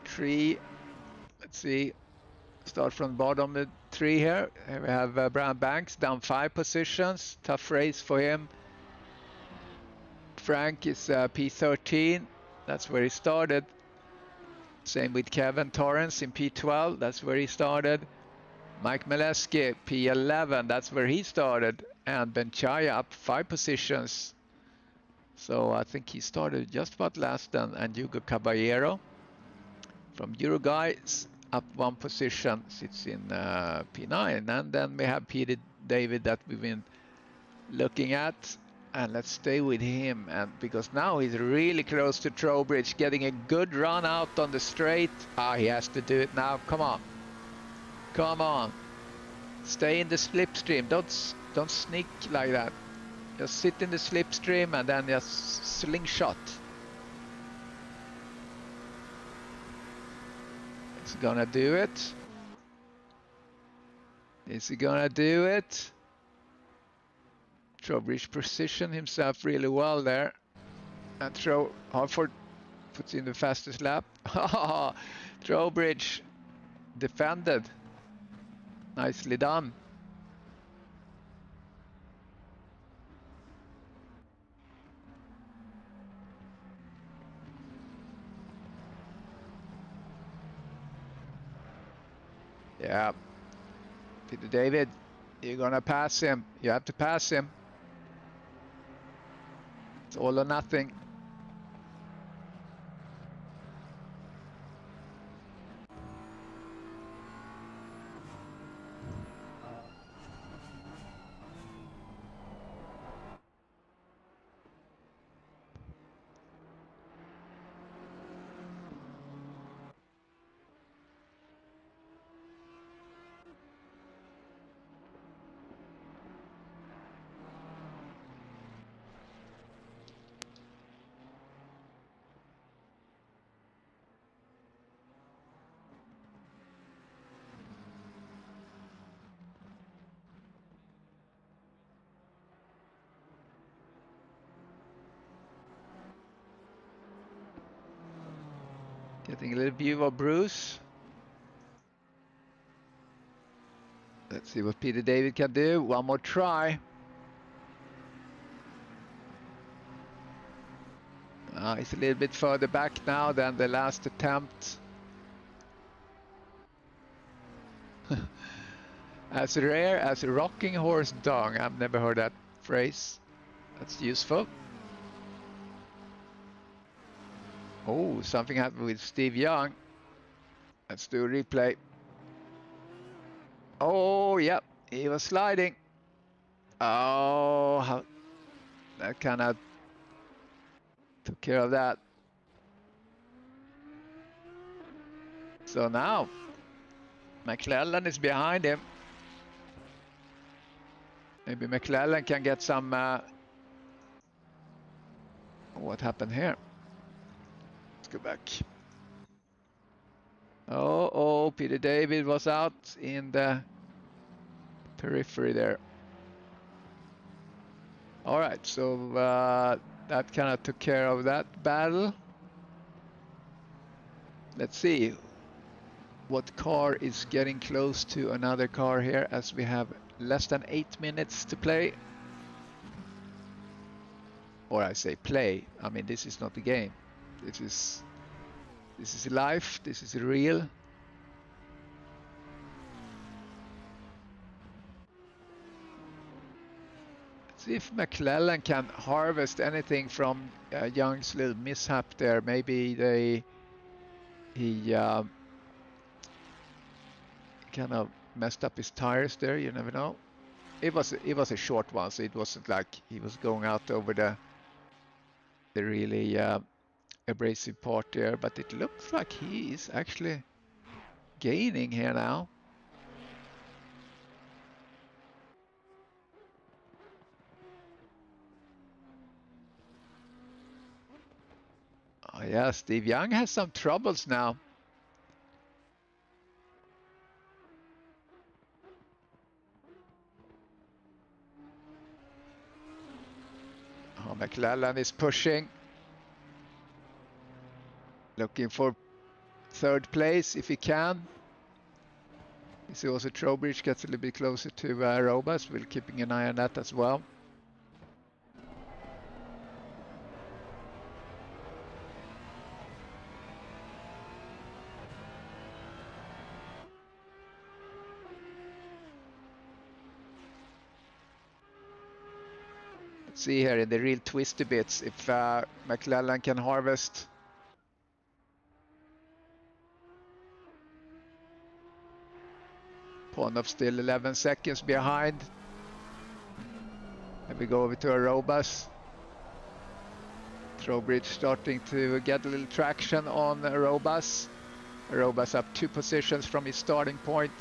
tree. Let's see. Start from the bottom of the tree here. Here we have Brian Banks down 5 positions. Tough race for him. Frank is P13. That's where he started. Same with Kevin Torrance in P12. That's where he started. Mike Mileski, P11. That's where he started. And Ben Chaya up 5 positions. So I think he started just about last then. And Hugo Caballero from Uruguay up 1 position, sits in P9. And then we have Peter David that we've been looking at. And let's stay with him, and because now he's really close to Trowbridge, getting a good run out on the straight. He has to do it now. Come on, come on, stay in the slipstream. Don't sneak like that. Just sit in the slipstream and then just slingshot. Is he gonna do it? Is he gonna do it? Trowbridge positioned himself really well there, and Hartford puts in the fastest lap. Trowbridge defended. Nicely done. Yeah, Peter David, you're gonna pass him. You have to pass him. It's all or nothing. Getting a little view of Bruce. Let's see what Peter David can do. One more try. He's a little bit further back now than the last attempt. As rare as a rocking horse dung. I've never heard that phrase. That's useful. Oh, something happened with Steve Young. Let's do a replay. Oh, yep, he was sliding. Oh, how that kind of took care of that. So now McClellan is behind him. Maybe McClellan can get some. What happened here? Let's go back. Oh, Peter David was out in the periphery there. All right, so that kind of took care of that battle. Let's see what car is getting close to another car here, as we have less than 8 minutes to play. Or I say play, I mean this is not a game. This is life, this is real. Let's see if McClellan can harvest anything from Young's little mishap there. Maybe he kind of messed up his tires there, you never know. It was a short one, so it wasn't like he was going out over the really abrasive part there, but it looks like he is actually gaining here now. Oh yeah, Steve Young has some troubles now. Oh, McClellan is pushing, looking for third place if he can. You see also Trowbridge gets a little bit closer to Robas. We're keeping an eye on that as well. Let's see here in the real twisty bits if McClellan can harvest. Ponov still 11 seconds behind. And we go over to Robas. Trowbridge starting to get a little traction on Robas. Robas up 2 positions from his starting point.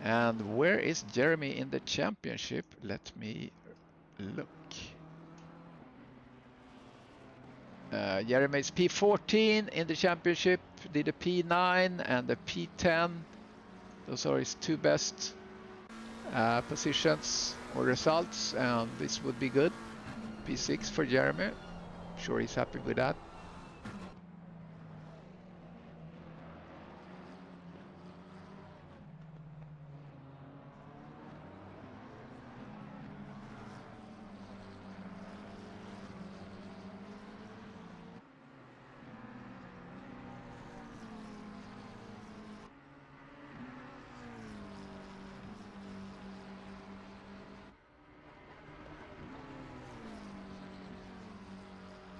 And where is Jeremy in the championship? Let me look. Jeremy is P14 in the championship, did a P9 and a P10. Those are his 2 best positions or results, and this would be good. P6 for Jeremy. Sure he's happy with that.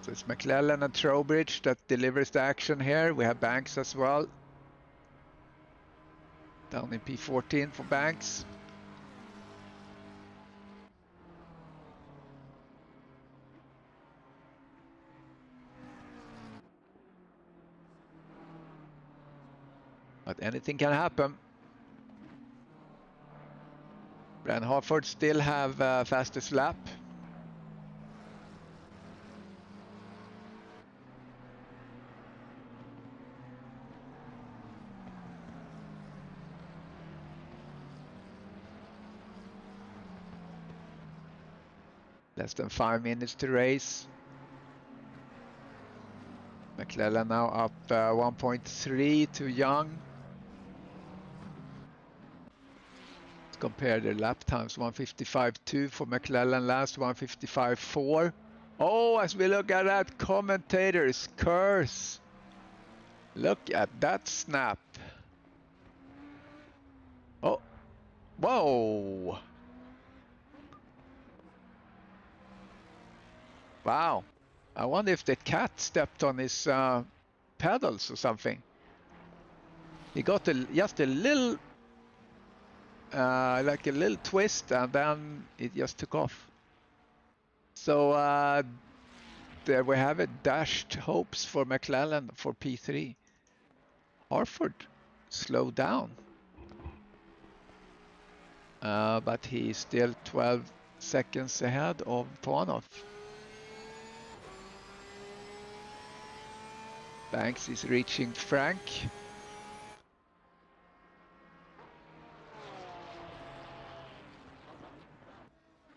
So it's McClellan and Trowbridge that delivers the action here. We have Banks as well. Down in P14 for Banks. But anything can happen. Brian Harford still have fastest lap. Less than 5 minutes to race. McClellan now up 1.3 to Young. Let's compare their lap times. 1:55.2 for McClellan last, 1:55.4. Oh, as we look at that, commentator's curse. Look at that snap. Oh, whoa. Wow. I wonder if the cat stepped on his pedals or something. He got just a little, like a little twist, and then it just took off. So there we have it. Dashed hopes for McClellan for P3. Harford slowed down. But he's still 12 seconds ahead of Ponov. Banks is reaching Frank.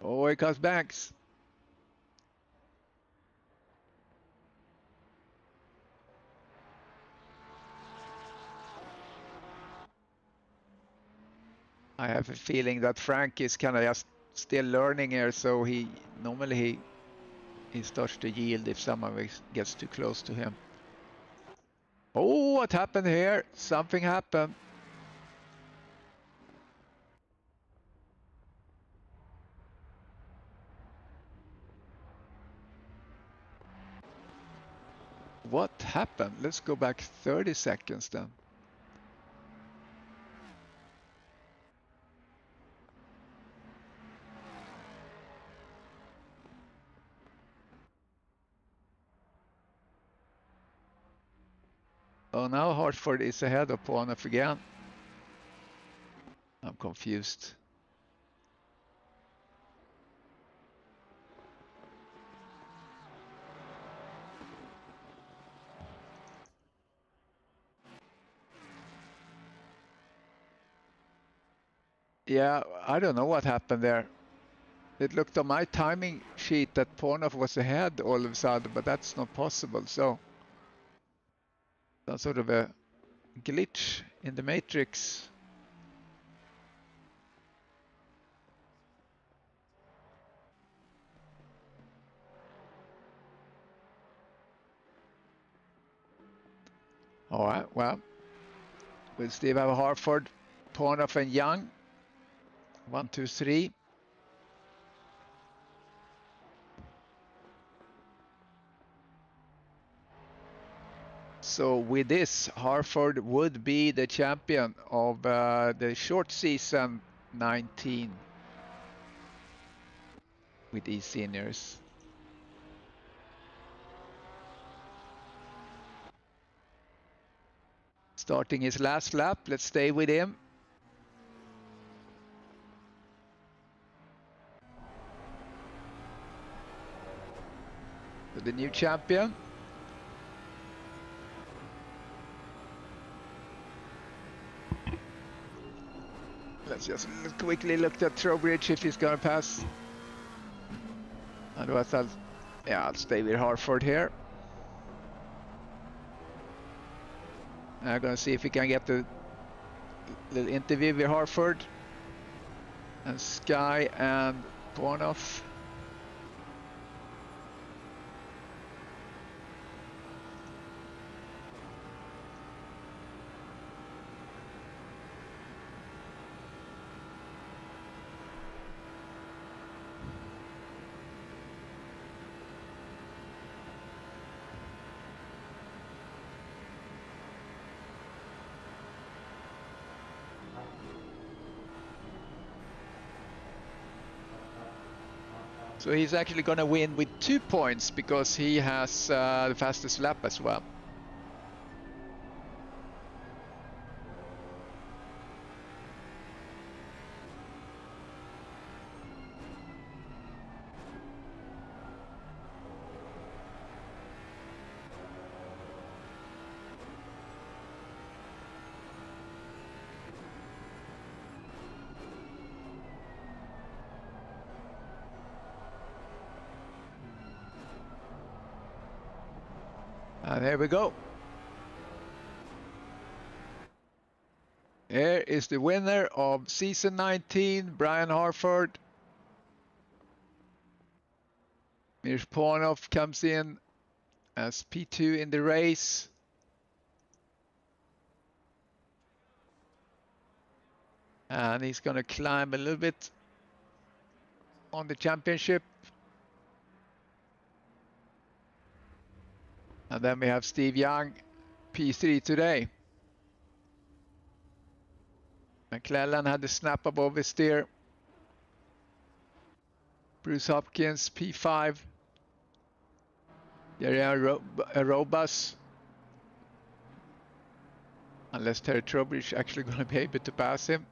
Oh, here comes Banks. I have a feeling that Frank is kind of just still learning here, so he normally starts to yield if someone gets too close to him. Oh, what happened here? Something happened. What happened? Let's go back 30 seconds then. Oh, now Hartford is ahead of Ponov again. I'm confused. Yeah, I don't know what happened there. It looked on my timing sheet that Ponov was ahead all of a sudden, but that's not possible. So, some sort of a glitch in the matrix. All right, well, we'll still have Hartford, Ponov, and Young. 1, 2, 3. So with this, Hartford would be the champion of the short season 19 with eSeniors. Starting his last lap, let's stay with him. The new champion. Let's just quickly look at Trowbridge if he's gonna pass. Otherwise, I'll stay with Hartford here. I'm gonna see if we can get a little interview with Hartford and Sky and Bornoff. So he's actually going to win with 2 points because he has the fastest lap as well. And here we go. Here is the winner of season 19, Brian Harford. Mirponov comes in as P2 in the race. And he's going to climb a little bit on the championship. And then we have Steve Young, P3 today. McClellan had the snap above his steer. Bruce Hopkins, P5. Jerry Arobas. Unless Terry Trowbridge is actually going to be able to pass him.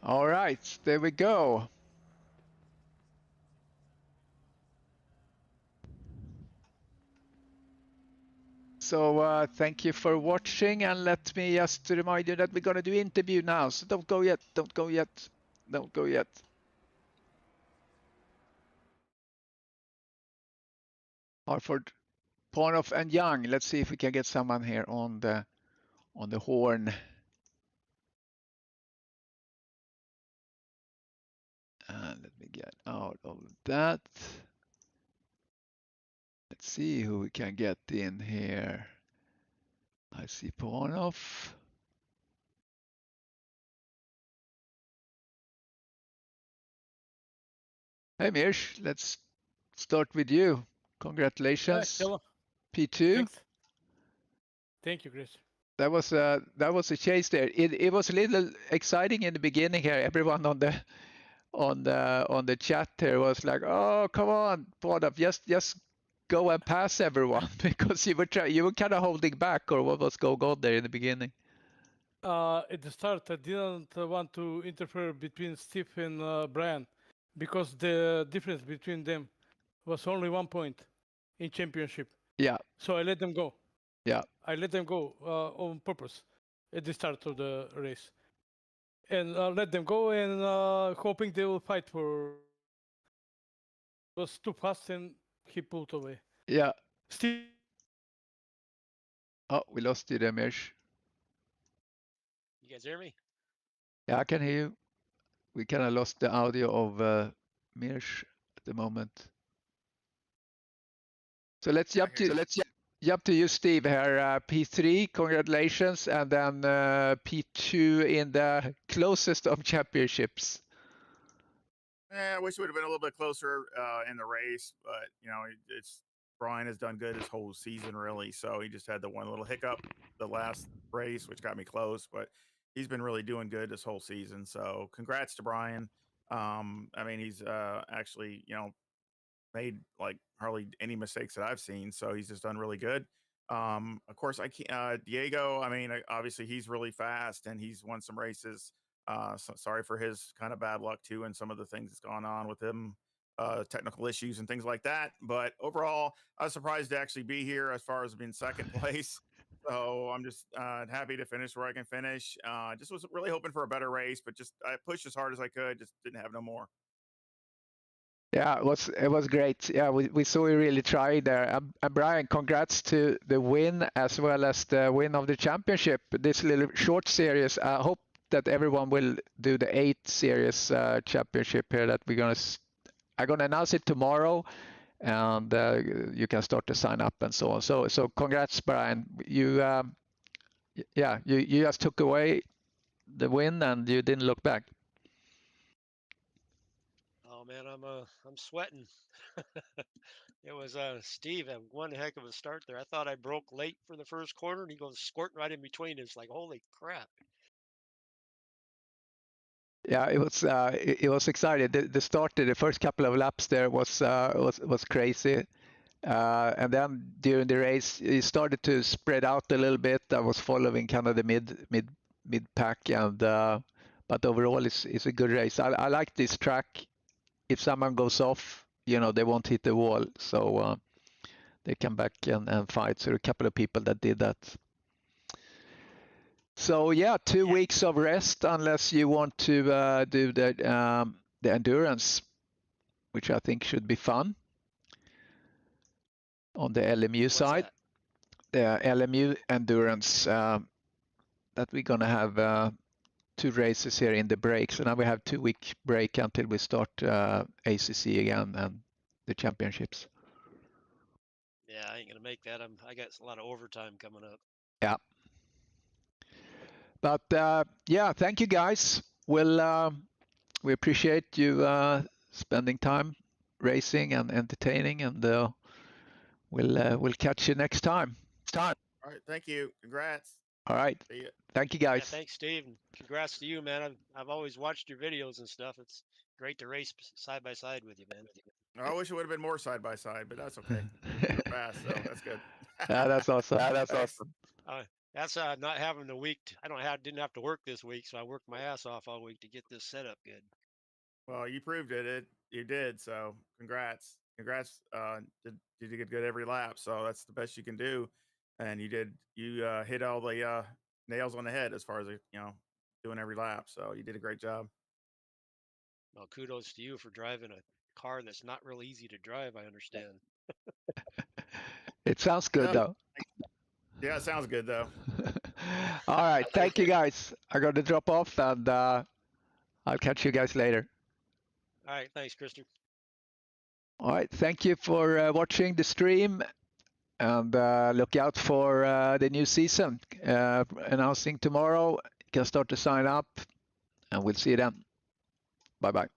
All right, there we go. So thank you for watching, and let me just remind you that we're going to do interview now. So don't go yet, don't go yet, don't go yet. Hartford, Pornoff and Young. Let's see if we can get someone here on the horn. Let me get out of that. Let's see who we can get in here. I see Pornoff. Hey Mirsch, let's start with you. Congratulations. Hello. P2. Thanks. Thank you, Chris. That was a chase there. It was a little exciting in the beginning here. Everyone on the chat here was like, "Oh, come on, Pornoff, just go and pass everyone," because you were kind of holding back, or what was going on there in the beginning? At the start, I didn't want to interfere between Steve and Brian because the difference between them was only 1 point in championship. Yeah. So I let them go. Yeah. I let them go on purpose at the start of the race, and let them go and hoping they will fight for. It was too fast and he pulled away. Yeah. Steve. Oh, we lost you there, Mirsch. You guys hear me? Yeah, I can hear you. We kind of lost the audio of Mirsch at the moment. So let's jump to you, Steve. Here, P3, congratulations, and then P2 in the closest of championships. I wish it would have been a little bit closer in the race, but you know, Brian has done good his whole season, really. So he just had the one little hiccup the last race, which got me close, but he's been really doing good this whole season. So congrats to Brian. I mean, he's actually, you know, made like hardly any mistakes that I've seen. So he's just done really good. Of course, I can't, Diego, I mean, obviously he's really fast and he's won some races. So sorry for his kind of bad luck too, and some of the things that's gone on with him, technical issues and things like that. But overall, I was surprised to actually be here as far as being second place. So I'm just happy to finish where I can finish. Just was really hoping for a better race, but just I pushed as hard as I could, just didn't have no more. Yeah, it was great. Yeah, we saw you really try there. And Brian, congrats to the win as well as the win of the championship. This little short series. I hope that everyone will do the 8 series championship here. That I'm gonna announce it tomorrow, and you can start to sign up and so on. So congrats, Brian. You just took away the win and you didn't look back. Oh man, I'm sweating. It was Steve had one heck of a start there. I thought I broke late for the first corner, and he goes squirting right in between. It's like, holy crap! Yeah, it was exciting. The start, the first couple of laps there was crazy, and then during the race, it started to spread out a little bit. I was following kind of the mid pack, and but overall, it's a good race. I like this track. If someone goes off, you know, they won't hit the wall, so they come back and fight. So a couple of people that did that. So yeah, 2 weeks of rest unless you want to do the endurance, which I think should be fun on the LMU What's side. that? LMU endurance that we're gonna have 2 races here in the break. So now we have 2-week break until we start ACC again and the championships. Yeah, I ain't gonna make that. I got a lot of overtime coming up. Yeah. But yeah, thank you guys. We appreciate you spending time racing and entertaining, and we'll catch you next time. All right, thank you. Congrats. All right. See ya. Thank you Yeah, guys. thanks, Steve, and congrats to you, man. I've always watched your videos and stuff. It's great to race side by side with you, man. I wish it would have been more side by side, but that's okay. You're fast, so that's good. Yeah, that's awesome. That's awesome. That's not having the week. Didn't have to work this week, so I worked my ass off all week to get this set up good. Well, you proved it. You did. So congrats. Congrats. You did good every lap. So that's the best you can do. And you did. You hit all the nails on the head as far as doing every lap. So you did a great job. Well, kudos to you for driving a car that's not real easy to drive. I understand. It sounds good though. Yeah, it sounds good though. All right. Thank you guys. I got to drop off, and I'll catch you guys later. All right, thanks, Christopher. All right. Thank you for watching the stream, and look out for the new season announcing tomorrow. You can start to sign up, and we'll see you then. Bye bye.